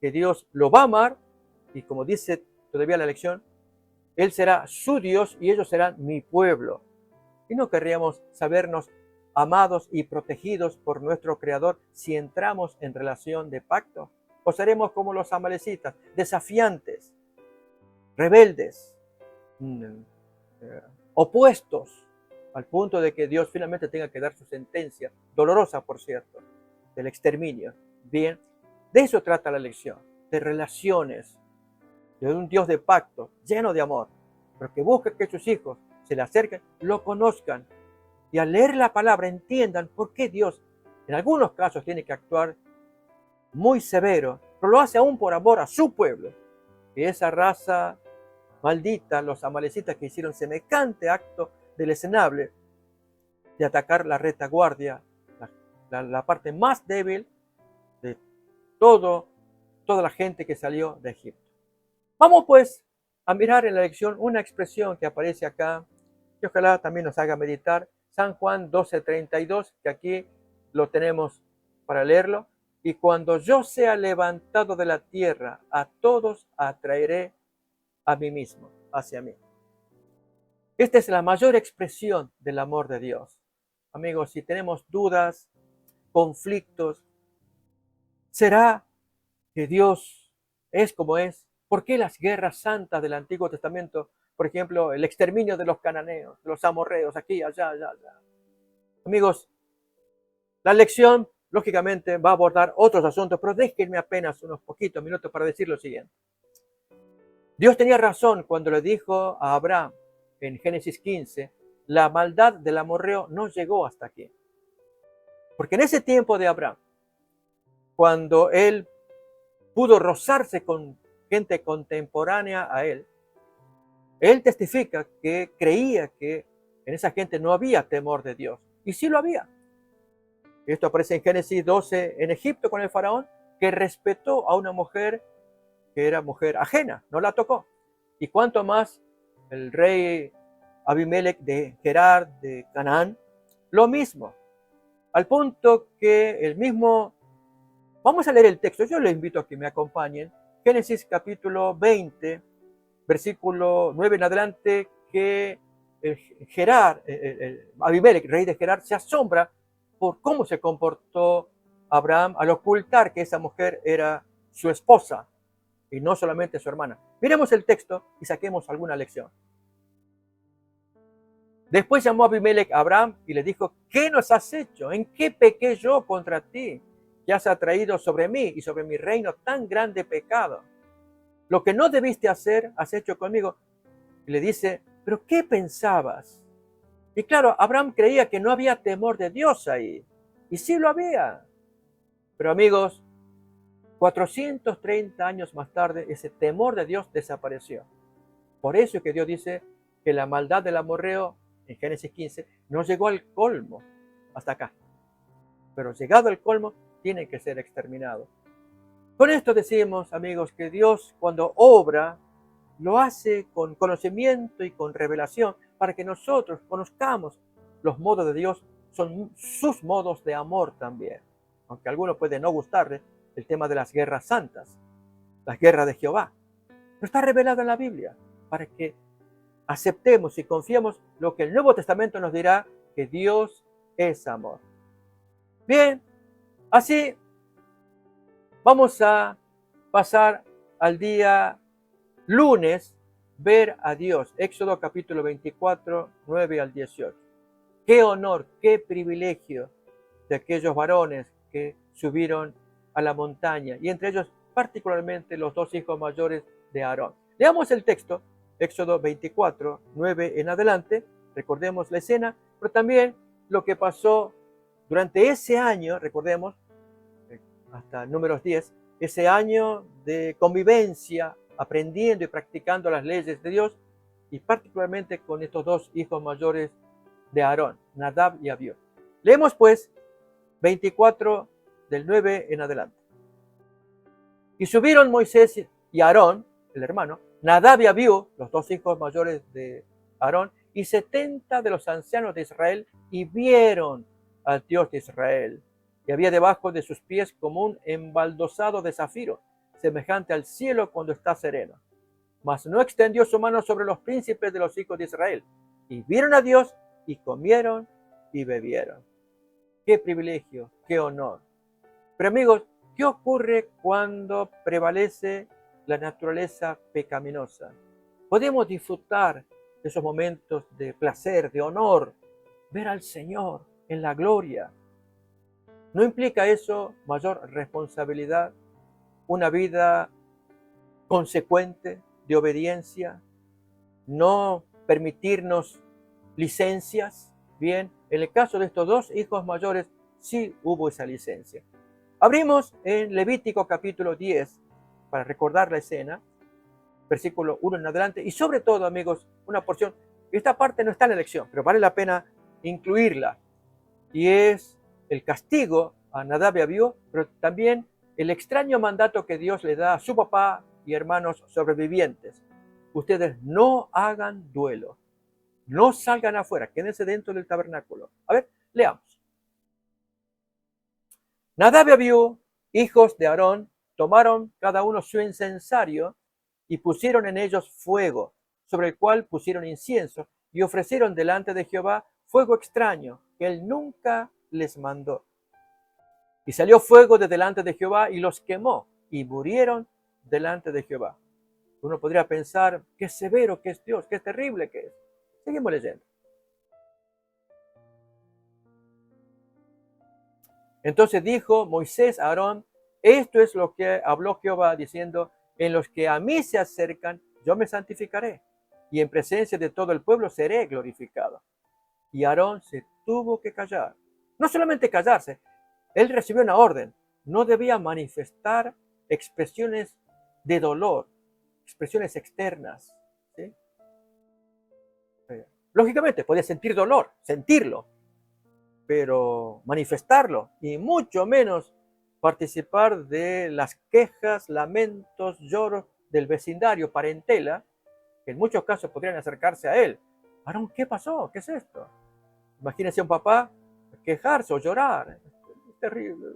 que Dios lo va a amar y como dice todavía la lección, Él será su Dios y ellos serán mi pueblo. Y no querríamos sabernos amados y protegidos por nuestro Creador si entramos en relación de pacto. O seremos como los amalecitas, desafiantes, rebeldes, opuestos, al punto de que Dios finalmente tenga que dar su sentencia, dolorosa por cierto, del exterminio. Bien, de eso trata la lección, de relaciones, de un Dios de pacto, lleno de amor, pero que busca que sus hijos se le acerquen, lo conozcan y al leer la palabra entiendan por qué Dios en algunos casos tiene que actuar muy severo, pero lo hace aún por amor a su pueblo, y esa raza maldita, los amalecitas que hicieron semejante acto deleznable de atacar la retaguardia, la parte más débil de toda la gente que salió de Egipto. Vamos pues a mirar en la lección una expresión que aparece acá, que ojalá también nos haga meditar, San Juan 12:32, que aquí lo tenemos para leerlo. Y cuando yo sea levantado de la tierra, a todos atraeré a mí mismo, hacia mí. Esta es la mayor expresión del amor de Dios. Amigos, si tenemos dudas, conflictos, ¿será que Dios es como es? ¿Por qué las guerras santas del Antiguo Testamento, por ejemplo, el exterminio de los cananeos, de los amorreos, aquí, allá, allá, allá? Amigos, la lección, lógicamente, va a abordar otros asuntos, pero déjenme apenas unos poquitos minutos para decir lo siguiente. Dios tenía razón cuando le dijo a Abraham en Génesis 15, la maldad del amorreo no llegó hasta aquí. Porque en ese tiempo de Abraham, cuando él pudo rozarse con gente contemporánea a él testifica que creía que en esa gente no había temor de Dios. Y sí lo había. Esto aparece en Génesis 12 en Egipto con el faraón, que respetó a una mujer que era mujer ajena, no la tocó. Y cuanto más el rey Abimelech de Gerar, de Canaán, lo mismo. Al punto que el mismo, vamos a leer el texto, yo les invito a que me acompañen, Génesis capítulo 20, versículo 9 en adelante, que Gerar, Abimelech, rey de Gerar, se asombra por cómo se comportó Abraham al ocultar que esa mujer era su esposa y no solamente su hermana. Miremos el texto y saquemos alguna lección. Después llamó a Abimelech a Abraham y le dijo, ¿qué nos has hecho? ¿En qué pequé yo contra ti? Que has atraído sobre mí y sobre mi reino tan grande pecado. Lo que no debiste hacer, has hecho conmigo. Y le dice, ¿pero qué pensabas? Y claro, Abraham creía que no había temor de Dios ahí. Y sí lo había. Pero amigos, 430 años más tarde, ese temor de Dios desapareció. Por eso es que Dios dice que la maldad del amorreo, en Génesis 15, no llegó al colmo hasta acá. Pero llegado al colmo, tienen que ser exterminados. Con esto decimos, amigos, que Dios cuando obra, lo hace con conocimiento y con revelación para que nosotros conozcamos los modos de Dios, son sus modos de amor también. Aunque a algunos puede no gustarle el tema de las guerras santas, las guerras de Jehová. Pero está revelado en la Biblia para que aceptemos y confiemos lo que el Nuevo Testamento nos dirá, que Dios es amor. Bien, así vamos a pasar al día lunes, ver a Dios. Éxodo capítulo 24, 9 al 18. Qué honor, qué privilegio de aquellos varones que subieron a la montaña, y entre ellos particularmente los dos hijos mayores de Aarón. Leamos el texto Éxodo 24, 9 en adelante, recordemos la escena, pero también lo que pasó durante ese año, recordemos, hasta Números 10, ese año de convivencia, aprendiendo y practicando las leyes de Dios, y particularmente con estos dos hijos mayores de Aarón, Nadab y Abiú. Leemos pues 24 del 9 en adelante. Y subieron Moisés y Aarón, el hermano, Nadab y Abiú, los dos hijos mayores de Aarón, y 70 de los ancianos de Israel, y vieron al Dios de Israel. Y había debajo de sus pies como un embaldosado de zafiro, semejante al cielo cuando está sereno. Mas no extendió su mano sobre los príncipes de los hijos de Israel. Y vieron a Dios, y comieron y bebieron. Qué privilegio, qué honor. Pero amigos, ¿qué ocurre cuando prevalece la naturaleza pecaminosa? Podemos disfrutar de esos momentos de placer, de honor, ver al Señor en la gloria. ¿No implica eso mayor responsabilidad, una vida consecuente de obediencia, no permitirnos licencias? Bien, en el caso de estos dos hijos mayores sí hubo esa licencia. Abrimos en Levítico capítulo 10 para recordar la escena, versículo 1 en adelante, y sobre todo, amigos, una porción, esta parte no está en la lección, pero vale la pena incluirla, y es el castigo a Nadab y Abiú, pero también el extraño mandato que Dios le da a su papá y hermanos sobrevivientes. Ustedes no hagan duelo, no salgan afuera, quédense dentro del tabernáculo. A ver, leamos. Nadab y Abiú, hijos de Aarón, tomaron cada uno su incensario y pusieron en ellos fuego, sobre el cual pusieron incienso, y ofrecieron delante de Jehová fuego extraño, que él nunca les mandó. Y salió fuego de delante de Jehová y los quemó, y murieron delante de Jehová. Uno podría pensar, qué severo que es Dios, qué terrible que es. Seguimos leyendo. Entonces dijo Moisés a Aarón, esto es lo que habló Jehová, diciendo, en los que a mí se acercan, yo me santificaré, y en presencia de todo el pueblo seré glorificado. Y Aarón se tuvo que callar. No solamente callarse, él recibió una orden. No debía manifestar expresiones de dolor, expresiones externas. ¿Sí? Lógicamente, podía sentir dolor, sentirlo, pero manifestarlo y mucho menos participar de las quejas, lamentos, lloros del vecindario, parentela, que en muchos casos podrían acercarse a él. Aarón, ¿qué pasó? ¿Qué es esto? Imagínense a un papá quejarse o llorar. Es terrible.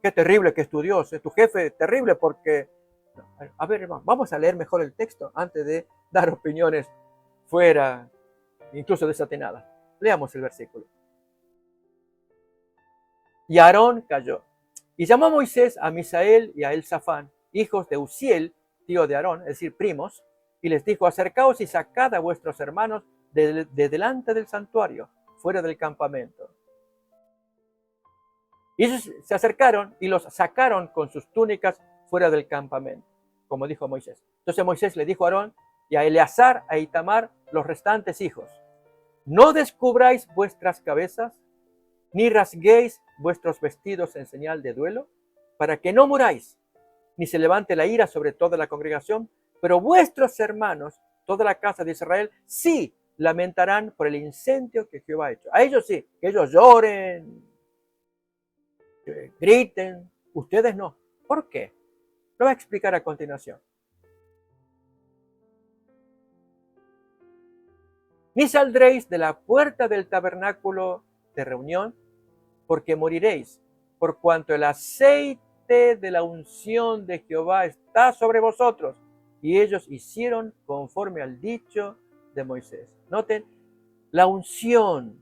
Qué terrible que es tu Dios, es tu jefe terrible porque... A ver, hermano, vamos a leer mejor el texto antes de dar opiniones fuera, incluso desatinadas. Leamos el versículo. Y Aarón cayó. Y llamó a Moisés a Misael y a Elzafán, hijos de Uziel, tío de Aarón, es decir, primos, y les dijo, acercaos y sacad a vuestros hermanos de delante del santuario, fuera del campamento. Y ellos se acercaron y los sacaron con sus túnicas fuera del campamento, como dijo Moisés. Entonces Moisés le dijo a Aarón y a Eleazar, a Itamar, los restantes hijos, no descubráis vuestras cabezas, ni rasguéis vuestros vestidos en señal de duelo, para que no muráis, ni se levante la ira sobre toda la congregación, pero vuestros hermanos, toda la casa de Israel, sí lamentarán por el incendio que Jehová ha hecho. A ellos sí, que ellos lloren, que griten, ustedes no. ¿Por qué? Lo voy a explicar a continuación. Ni saldréis de la puerta del tabernáculo de reunión, porque moriréis, por cuanto el aceite de la unción de Jehová está sobre vosotros. Y ellos hicieron conforme al dicho de Moisés. Noten, la unción,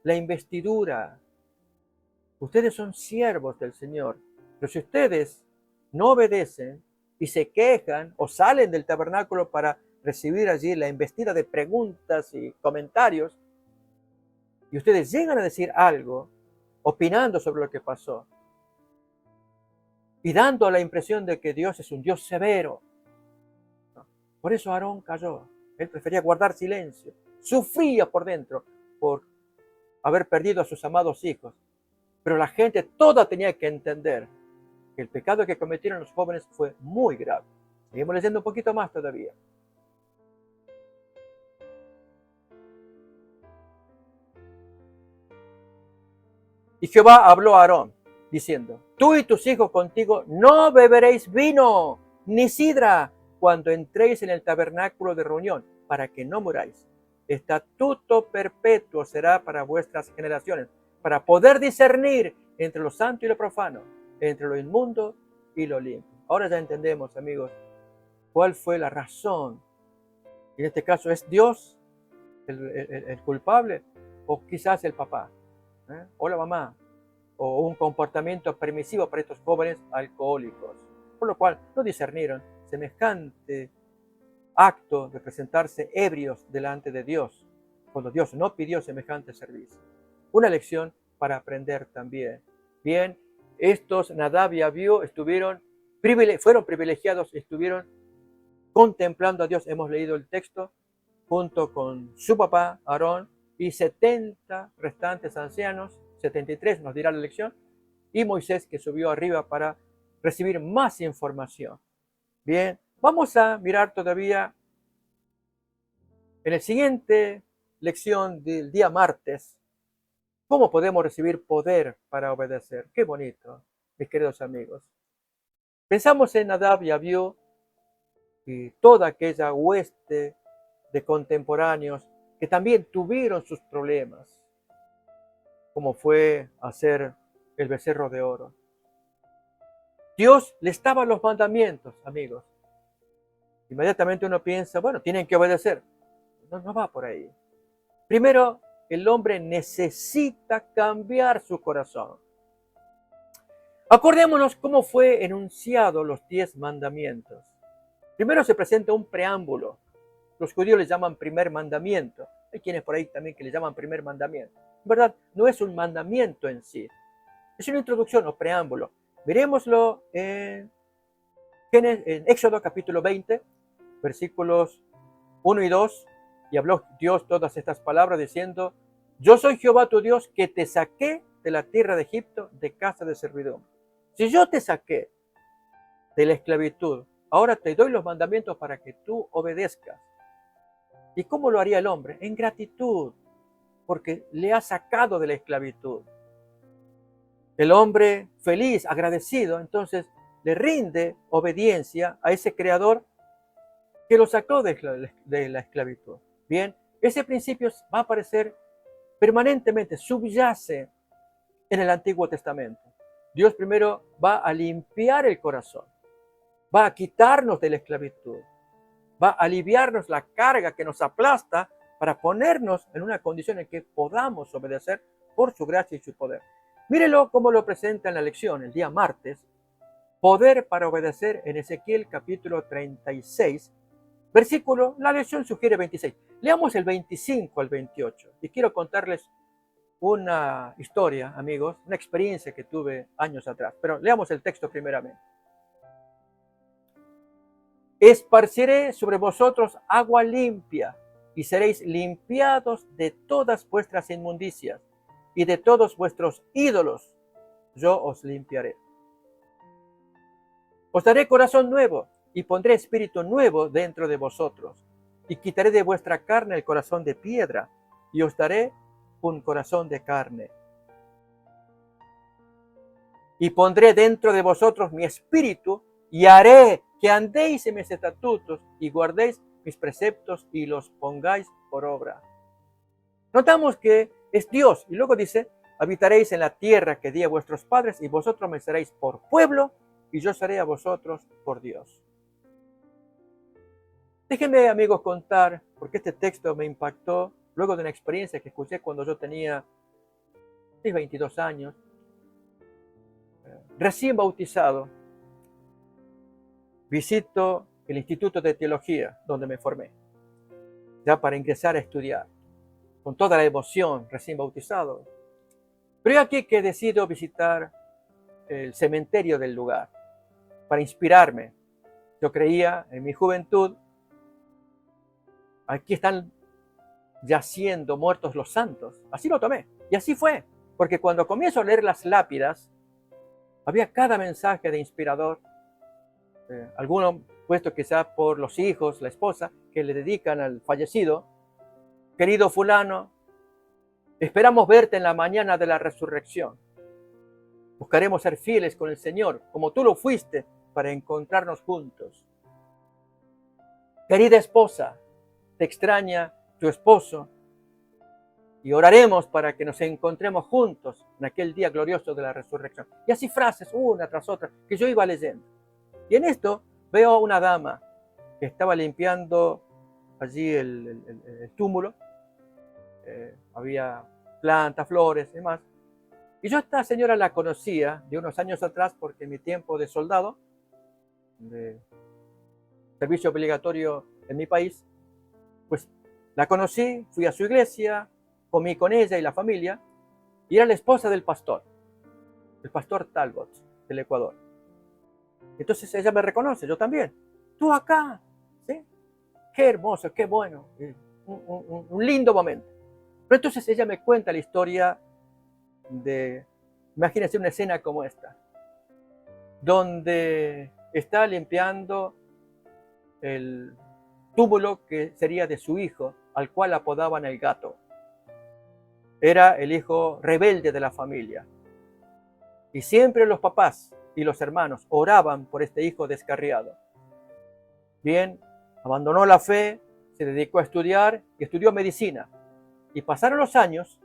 la investidura. Ustedes son siervos del Señor, pero si ustedes no obedecen y se quejan o salen del tabernáculo para recibir allí la investida de preguntas y comentarios, y ustedes llegan a decir algo, opinando sobre lo que pasó, y dando la impresión de que Dios es un Dios severo. Por eso Aarón cayó. Él prefería guardar silencio. Sufría por dentro por haber perdido a sus amados hijos. Pero la gente toda tenía que entender que el pecado que cometieron los jóvenes fue muy grave. Seguimos leyendo un poquito más todavía. Y Jehová habló a Aarón, diciendo: tú y tus hijos contigo no beberéis vino ni sidra cuando entréis en el tabernáculo de reunión, para que no muráis. Estatuto perpetuo será para vuestras generaciones, para poder discernir entre lo santo y lo profano, entre lo inmundo y lo limpio. Ahora ya entendemos, amigos, cuál fue la razón. En este caso, ¿es Dios el culpable o quizás el papá? O la mamá, o un comportamiento permisivo para estos jóvenes alcohólicos, por lo cual no discernieron semejante acto de presentarse ebrios delante de Dios, cuando Dios no pidió semejante servicio. Una lección para aprender también. Bien, estos Nadab y Abiú fueron privilegiados, estuvieron contemplando a Dios. Hemos leído el texto junto con su papá, Aarón, y 70 restantes ancianos, 73 nos dirá la lección, y Moisés que subió arriba para recibir más información. Bien, vamos a mirar todavía en la siguiente lección del día martes, cómo podemos recibir poder para obedecer. Qué bonito, mis queridos amigos. Pensamos en Nadab y Abiú y toda aquella hueste de contemporáneos que también tuvieron sus problemas, como fue hacer el becerro de oro. Dios les daba los mandamientos, amigos. Inmediatamente uno piensa, bueno, tienen que obedecer. No va por ahí. Primero, el hombre necesita cambiar su corazón. Acordémonos cómo fue enunciado los 10 mandamientos. Primero se presenta un preámbulo. Los judíos le llaman primer mandamiento. Hay quienes por ahí también que le llaman primer mandamiento. En verdad, no es un mandamiento en sí. Es una introducción o preámbulo. Miremoslo en Éxodo capítulo 20, versículos 1 y 2. Y habló Dios todas estas palabras diciendo: yo soy Jehová tu Dios que te saqué de la tierra de Egipto de casa de servidumbre. Si yo te saqué de la esclavitud, ahora te doy los mandamientos para que tú obedezcas. ¿Y cómo lo haría el hombre? En gratitud, porque le ha sacado de la esclavitud. El hombre feliz, agradecido, entonces le rinde obediencia a ese creador que lo sacó de la esclavitud. Bien, ese principio va a aparecer permanentemente, subyace en el Antiguo Testamento. Dios primero va a limpiar el corazón, va a quitarnos de la esclavitud, va a aliviarnos la carga que nos aplasta para ponernos en una condición en que podamos obedecer por su gracia y su poder. Mírelo cómo lo presenta en la lección el día martes. Poder para obedecer en Ezequiel capítulo 36, versículo, la lección sugiere 26. Leamos el 25 al 28 y quiero contarles una historia, amigos, una experiencia que tuve años atrás. Pero leamos el texto primeramente. Esparciré sobre vosotros agua limpia y seréis limpiados de todas vuestras inmundicias y de todos vuestros ídolos yo os limpiaré. Os daré corazón nuevo y pondré espíritu nuevo dentro de vosotros y quitaré de vuestra carne el corazón de piedra y os daré un corazón de carne. Y pondré dentro de vosotros mi espíritu y haré que andéis en mis estatutos y guardéis mis preceptos y los pongáis por obra. Notamos que es Dios y luego dice: habitaréis en la tierra que di a vuestros padres y vosotros me seréis por pueblo y yo seré a vosotros por Dios. Déjenme, amigos, contar, porque este texto me impactó luego de una experiencia que escuché cuando yo tenía 22 años, recién bautizado. Visito el Instituto de Teología donde me formé, ya para ingresar a estudiar, con toda la emoción, recién bautizado. Pero aquí que decido visitar el cementerio del lugar para inspirarme. Yo creía en mi juventud aquí están yaciendo muertos los santos. Así lo tomé. Y así fue. Porque cuando comienzo a leer las lápidas, había cada mensaje de inspirador. Alguno puesto quizá por los hijos, la esposa, que le dedican al fallecido. Querido fulano, esperamos verte en la mañana de la resurrección. Buscaremos ser fieles con el Señor, como tú lo fuiste, para encontrarnos juntos. Querida esposa, te extraña tu esposo y oraremos para que nos encontremos juntos en aquel día glorioso de la resurrección. Y así frases, una tras otra, que yo iba leyendo. Y en esto veo una dama que estaba limpiando allí el túmulo. Había plantas, flores y demás. Y yo esta señora la conocía de unos años atrás porque en mi tiempo de soldado, de servicio obligatorio en mi país, pues la conocí, fui a su iglesia, comí con ella y la familia, y era la esposa del pastor, el pastor Talbot del Ecuador. Entonces ella me reconoce, yo también. Tú acá, ¿sí? Qué hermoso, qué bueno, un lindo momento. Pero entonces ella me cuenta la historia de, imagínense una escena como esta, donde está limpiando el túmulo que sería de su hijo, al cual apodaban el gato. Era el hijo rebelde de la familia. Y siempre los papás y los hermanos oraban por este hijo descarriado. Bien, abandonó la fe, se dedicó a estudiar y estudió medicina. Y pasaron los años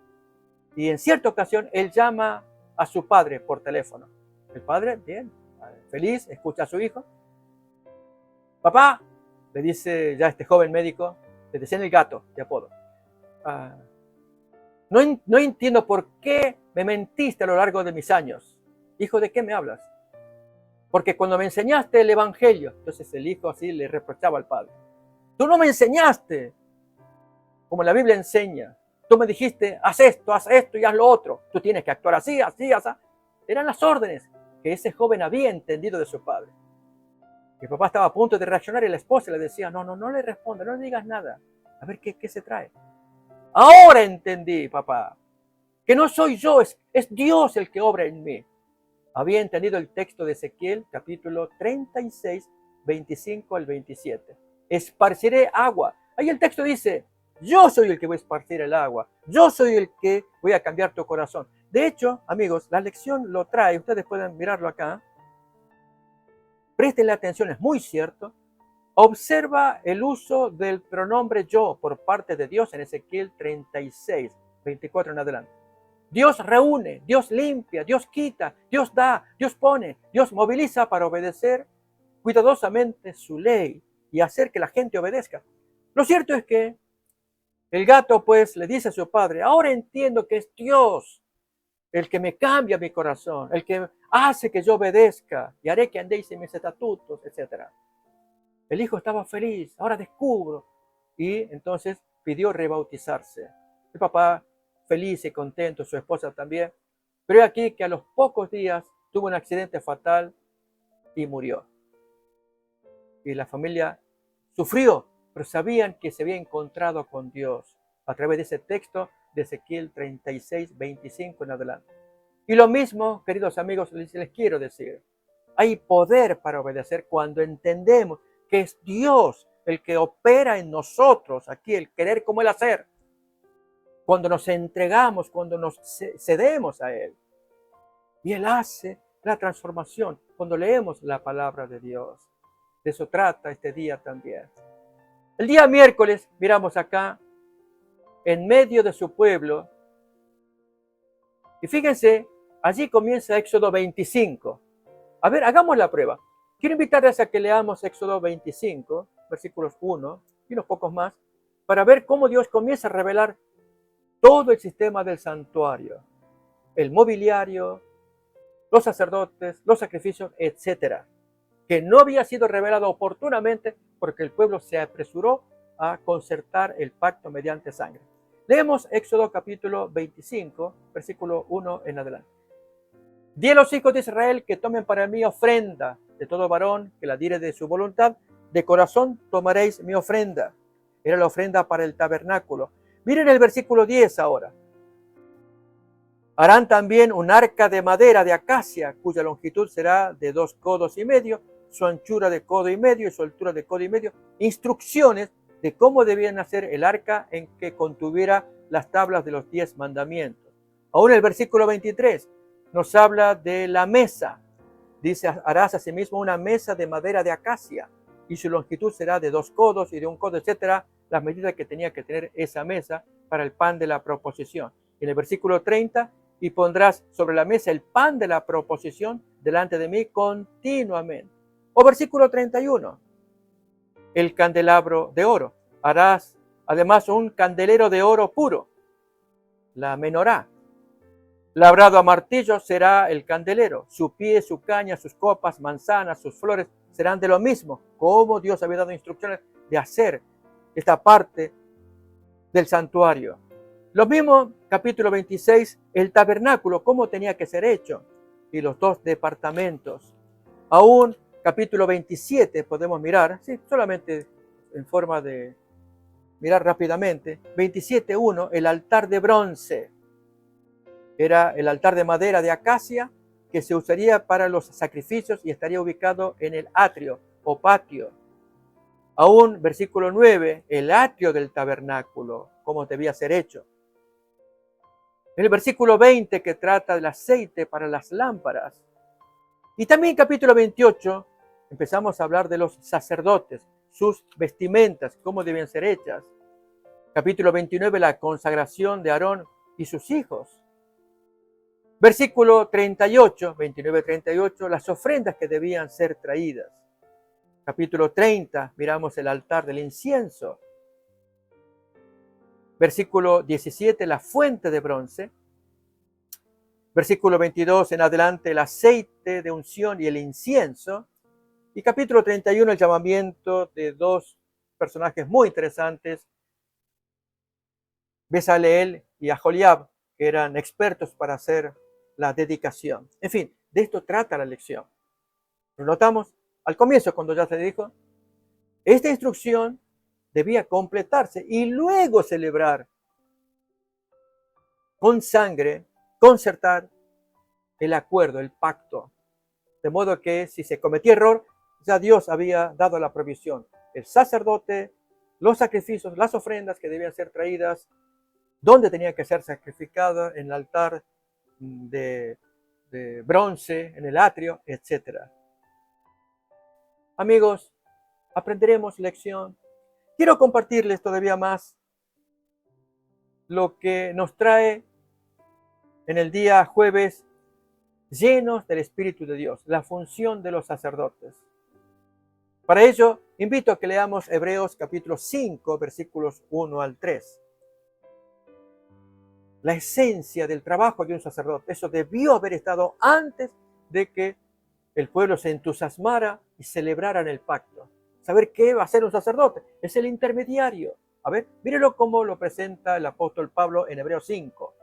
y en cierta ocasión él llama a su padre por teléfono. El padre, bien, feliz, escucha a su hijo. Papá, le dice ya este joven médico, le decían el gato de apodo. No entiendo por qué me mentiste a lo largo de mis años. Hijo, ¿de qué me hablas? Porque cuando me enseñaste el evangelio, entonces el hijo así le reprochaba al padre. Tú no me enseñaste como la Biblia enseña. Tú me dijiste, haz esto y haz lo otro. Tú tienes que actuar así, así, así. Eran las órdenes que ese joven había entendido de su padre. El papá estaba a punto de reaccionar y la esposa le decía, no le responda, no le digas nada. A ver qué se trae. Ahora entendí, papá, que no soy yo, es Dios el que obra en mí. Había entendido el texto de Ezequiel, capítulo 36, 25 al 27. Esparciré agua. Ahí el texto dice, yo soy el que voy a esparcir el agua. Yo soy el que voy a cambiar tu corazón. De hecho, amigos, la lección lo trae. Ustedes pueden mirarlo acá. Préstenle atención, es muy cierto. Observa el uso del pronombre yo por parte de Dios en Ezequiel 36, 24 en adelante. Dios reúne, Dios limpia, Dios quita, Dios da, Dios pone, Dios moviliza para obedecer cuidadosamente su ley y hacer que la gente obedezca. Lo cierto es que el gato pues le dice a su padre, ahora entiendo que es Dios el que me cambia mi corazón, el que hace que yo obedezca y haré que andéis en mis estatutos, etc. El hijo estaba feliz, ahora descubro. Y entonces pidió rebautizarse. El papá feliz y contento, su esposa también. Pero aquí que a los pocos días tuvo un accidente fatal y murió. Y la familia sufrió, pero sabían que se había encontrado con Dios a través de ese texto de Ezequiel 36, 25 en adelante. Y lo mismo, queridos amigos, les quiero decir. Hay poder para obedecer cuando entendemos que es Dios el que opera en nosotros aquí, el querer como el hacer. Cuando nos entregamos, cuando nos cedemos a Él. Y Él hace la transformación cuando leemos la palabra de Dios. De eso trata este día también. El día miércoles, miramos acá, en medio de su pueblo. Y fíjense, allí comienza Éxodo 25. A ver, hagamos la prueba. Quiero invitarles a que leamos Éxodo 25, versículos 1 y unos pocos más, para ver cómo Dios comienza a revelar todo el sistema del santuario, el mobiliario, los sacerdotes, los sacrificios, etcétera, que no había sido revelado oportunamente porque el pueblo se apresuró a concertar el pacto mediante sangre. Leemos Éxodo capítulo 25, versículo 1 en adelante. Di a los hijos de Israel que tomen para mí ofrenda de todo varón que la diere de su voluntad, de corazón tomaréis mi ofrenda. Era la ofrenda para el tabernáculo. Miren el versículo 10 ahora. Harán también un arca de madera de acacia, cuya longitud será de 2 codos y medio, su anchura de codo y medio y su altura de codo y medio. Instrucciones de cómo debían hacer el arca en que contuviera las tablas de los 10 mandamientos. Aún el versículo 23 nos habla de la mesa. Dice, harás asimismo una mesa de madera de acacia y su longitud será de 2 codos y de 1 codo, etcétera, las medidas que tenía que tener esa mesa para el pan de la proposición. En el versículo 30, y pondrás sobre la mesa el pan de la proposición delante de mí continuamente. O versículo 31, el candelabro de oro. Harás además un candelero de oro puro, la menorá. Labrado a martillo será el candelero, su pie, su caña, sus copas, manzanas, sus flores serán de lo mismo, como Dios había dado instrucciones de hacer esta parte del santuario. Lo mismo, capítulo 26, el tabernáculo, cómo tenía que ser hecho, y los 2 departamentos. Aún, capítulo 27, podemos mirar, sí, solamente en forma de mirar rápidamente, 27.1, el altar de bronce. Era el altar de madera de acacia que se usaría para los sacrificios y estaría ubicado en el atrio o patio. Aún, versículo 9, el atrio del tabernáculo, cómo debía ser hecho. En el versículo 20 que trata del aceite para las lámparas. Y también capítulo 28 empezamos a hablar de los sacerdotes, sus vestimentas, cómo debían ser hechas. Capítulo 29, la consagración de Aarón y sus hijos. Versículo 38, 29-38, las ofrendas que debían ser traídas. Capítulo 30, miramos el altar del incienso. Versículo 17, la fuente de bronce. Versículo 22 en adelante, el aceite de unción y el incienso. Y capítulo 31, el llamamiento de 2 personajes muy interesantes, Bezaleel y Aholiab, que eran expertos para hacer la dedicación. En fin, de esto trata la lección. Lo notamos al comienzo cuando ya se dijo, esta instrucción debía completarse y luego celebrar con sangre, concertar el acuerdo, el pacto. De modo que si se cometía error, ya Dios había dado la provisión. El sacerdote, los sacrificios, las ofrendas que debían ser traídas, dónde tenía que ser sacrificada, en el altar de bronce, en el atrio, etc. Amigos, aprenderemos lección. Quiero compartirles todavía más lo que nos trae en el día jueves, llenos del Espíritu de Dios, la función de los sacerdotes. Para ello, invito a que leamos Hebreos capítulo 5, versículos 1 al 3. La esencia del trabajo de un sacerdote, eso debió haber estado antes de que el pueblo se entusiasmara y celebraran el pacto. Saber qué va a hacer un sacerdote, es el intermediario. A ver, mírenlo cómo lo presenta el apóstol Pablo en Hebreos 5.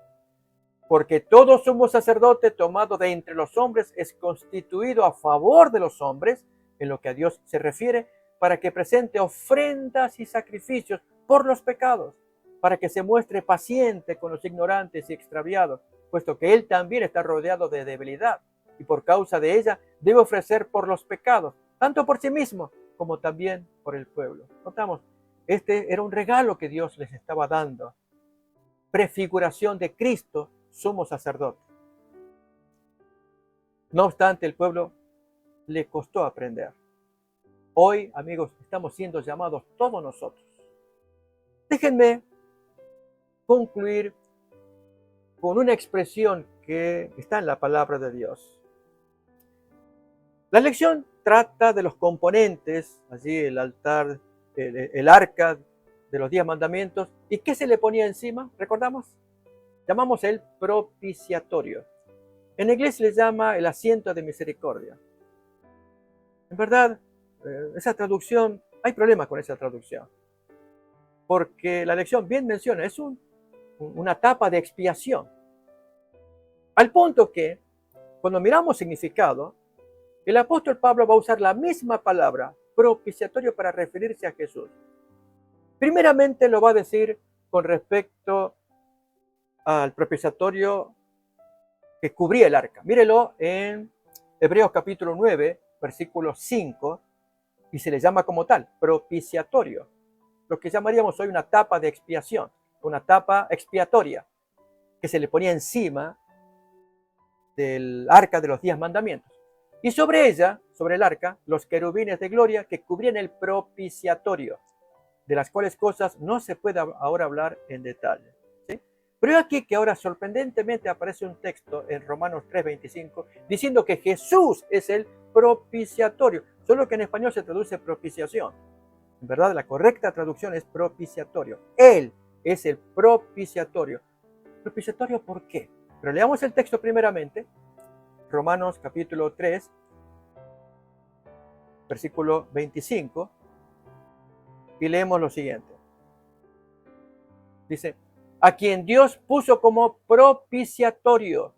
Porque todo sumo sacerdote tomado de entre los hombres es constituido a favor de los hombres, en lo que a Dios se refiere, para que presente ofrendas y sacrificios por los pecados, para que se muestre paciente con los ignorantes y extraviados, puesto que él también está rodeado de debilidad, y por causa de ella debe ofrecer por los pecados, tanto por sí mismo como también por el pueblo. Notamos, este era un regalo que Dios les estaba dando, prefiguración de Cristo, sumo sacerdote. No obstante, el pueblo le costó aprender. Hoy, amigos, estamos siendo llamados todos nosotros. Déjenme concluir con una expresión que está en la palabra de Dios. La lección trata de los componentes, allí el altar, el arca de los 10 mandamientos. ¿Y qué se le ponía encima? ¿Recordamos? Llamamos el propiciatorio. En inglés le llama el asiento de misericordia. En verdad, esa traducción, hay problemas con esa traducción. Porque la lección bien menciona, es una etapa de expiación. Al punto que, cuando miramos significado, el apóstol Pablo va a usar la misma palabra, propiciatorio, para referirse a Jesús. Primeramente lo va a decir con respecto al propiciatorio que cubría el arca. Mírelo en Hebreos capítulo 9, versículo 5, y se le llama como tal, propiciatorio. Lo que llamaríamos hoy una tapa de expiación, una tapa expiatoria, que se le ponía encima del arca de los 10 mandamientos. Y sobre ella, sobre el arca, los querubines de gloria que cubrían el propiciatorio, de las cuales cosas no se puede ahora hablar en detalle. ¿Sí? Pero aquí que ahora sorprendentemente aparece un texto en Romanos 3:25 diciendo que Jesús es el propiciatorio, solo que en español se traduce propiciación. En verdad, la correcta traducción es propiciatorio. Él es el propiciatorio. ¿Propiciatorio por qué? Pero leamos el texto primeramente. Romanos capítulo 3, versículo 25. Y leemos lo siguiente. Dice, a quien Dios puso como propiciatorio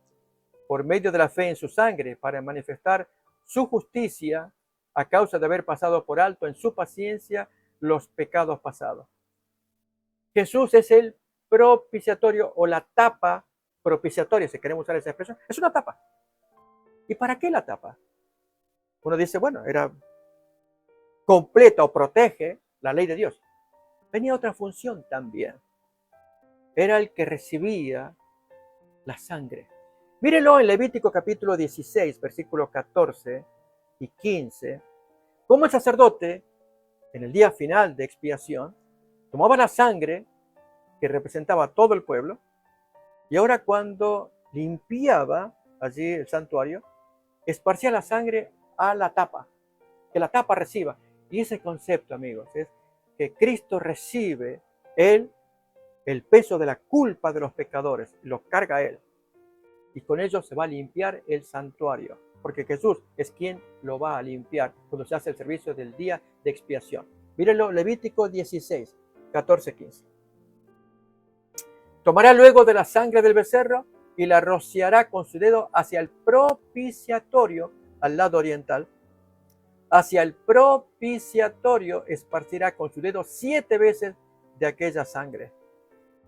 por medio de la fe en su sangre para manifestar su justicia a causa de haber pasado por alto en su paciencia los pecados pasados. Jesús es el propiciatorio o la tapa propiciatoria, si queremos usar esa expresión. Es una tapa. ¿Y para qué la tapa? Uno dice, bueno, era completa o protege la ley de Dios. Tenía otra función también. Era el que recibía la sangre. Mírenlo en Levítico capítulo 16, versículos 14 y 15, cómo el sacerdote, en el día final de expiación, tomaba la sangre que representaba a todo el pueblo, y ahora cuando limpiaba allí el santuario, esparcía la sangre a la tapa, que la tapa reciba. Y ese concepto, amigos, es que Cristo recibe el peso de la culpa de los pecadores, lo carga Él. Y con ello se va a limpiar el santuario, porque Jesús es quien lo va a limpiar cuando se hace el servicio del día de expiación. Mírenlo, Levítico 16, 14, 15. Tomará luego de la sangre del becerro y la rociará con su dedo hacia el propiciatorio al lado oriental. Hacia el propiciatorio esparcirá con su dedo 7 veces de aquella sangre.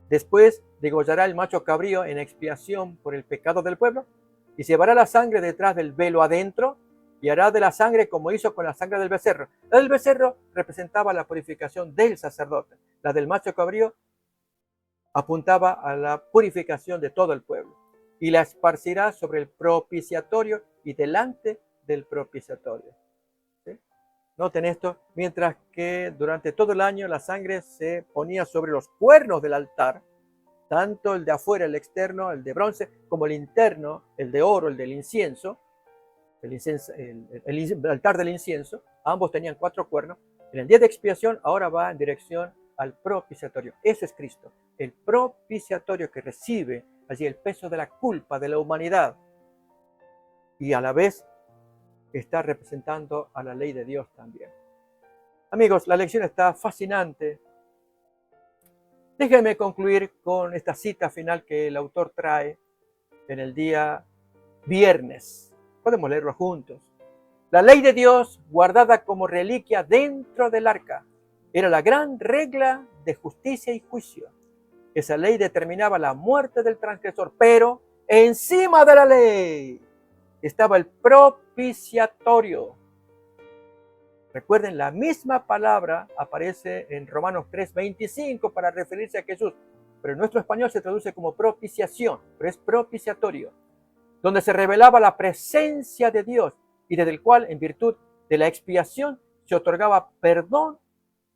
Después degollará el macho cabrío en expiación por el pecado del pueblo y llevará la sangre detrás del velo adentro y hará de la sangre como hizo con la sangre del becerro. La del becerro representaba la purificación del sacerdote. La del macho cabrío apuntaba a la purificación de todo el pueblo. Y la esparcirá sobre el propiciatorio y delante del propiciatorio. ¿Sí? Noten esto, mientras que durante todo el año la sangre se ponía sobre los cuernos del altar, tanto el de afuera, el externo, el de bronce, como el interno, el de oro, el del incienso, el altar del incienso. Ambos tenían 4 cuernos. En el día de expiación ahora va en dirección al propiciatorio. Eso es Cristo, el propiciatorio que recibe allí el peso de la culpa de la humanidad y a la vez está representando a la ley de Dios también. Amigos, la lección está fascinante. Déjenme concluir con esta cita final que el autor trae en el día viernes. Podemos leerlo juntos. La ley de Dios, guardada como reliquia dentro del arca, era la gran regla de justicia y juicio. Esa ley determinaba la muerte del transgresor, pero encima de la ley estaba el propiciatorio. Recuerden, la misma palabra aparece en Romanos 3:25 para referirse a Jesús, pero en nuestro español se traduce como propiciación, pero es propiciatorio, donde se revelaba la presencia de Dios y desde el cual, en virtud de la expiación, se otorgaba perdón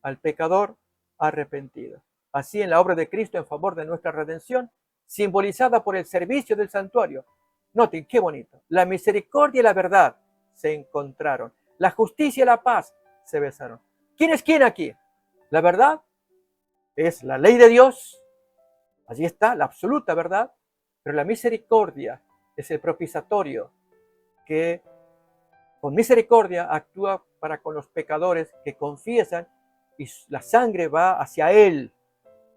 al pecador arrepentido. Así, en la obra de Cristo en favor de nuestra redención, simbolizada por el servicio del santuario, noten qué bonito, la misericordia y la verdad se encontraron, la justicia y la paz se besaron. ¿Quién es quién aquí? La verdad es la ley de Dios, allí está la absoluta verdad, pero la misericordia es el propiciatorio que con misericordia actúa para con los pecadores que confiesan y la sangre va hacia él,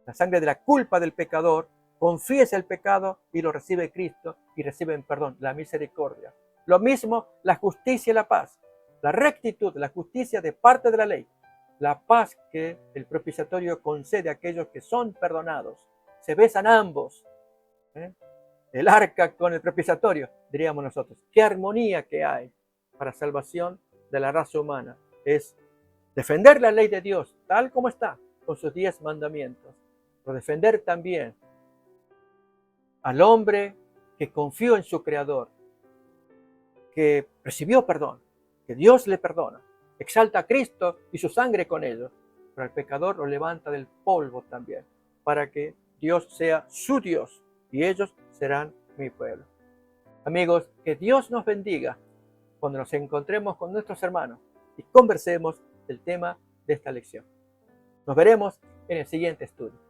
la sangre de la culpa del pecador, confiesa el pecado y lo recibe Cristo y reciben perdón, la misericordia. Lo mismo la justicia y la paz, la rectitud, la justicia de parte de la ley la paz que el propiciatorio concede a aquellos que son perdonados. Se besan ambos. El arca con el propiciatorio, diríamos nosotros. Qué armonía que hay para salvación de la raza humana. Es defender la ley de Dios tal como está, con sus 10 mandamientos. Pero defender también al hombre que confió en su Creador, que recibió perdón, que Dios le perdona, exalta a Cristo y su sangre con ellos, pero al pecador lo levanta del polvo también, para que Dios sea su Dios y ellos serán mi pueblo. Amigos, que Dios nos bendiga cuando nos encontremos con nuestros hermanos y conversemos del tema de esta lección. Nos veremos en el siguiente estudio.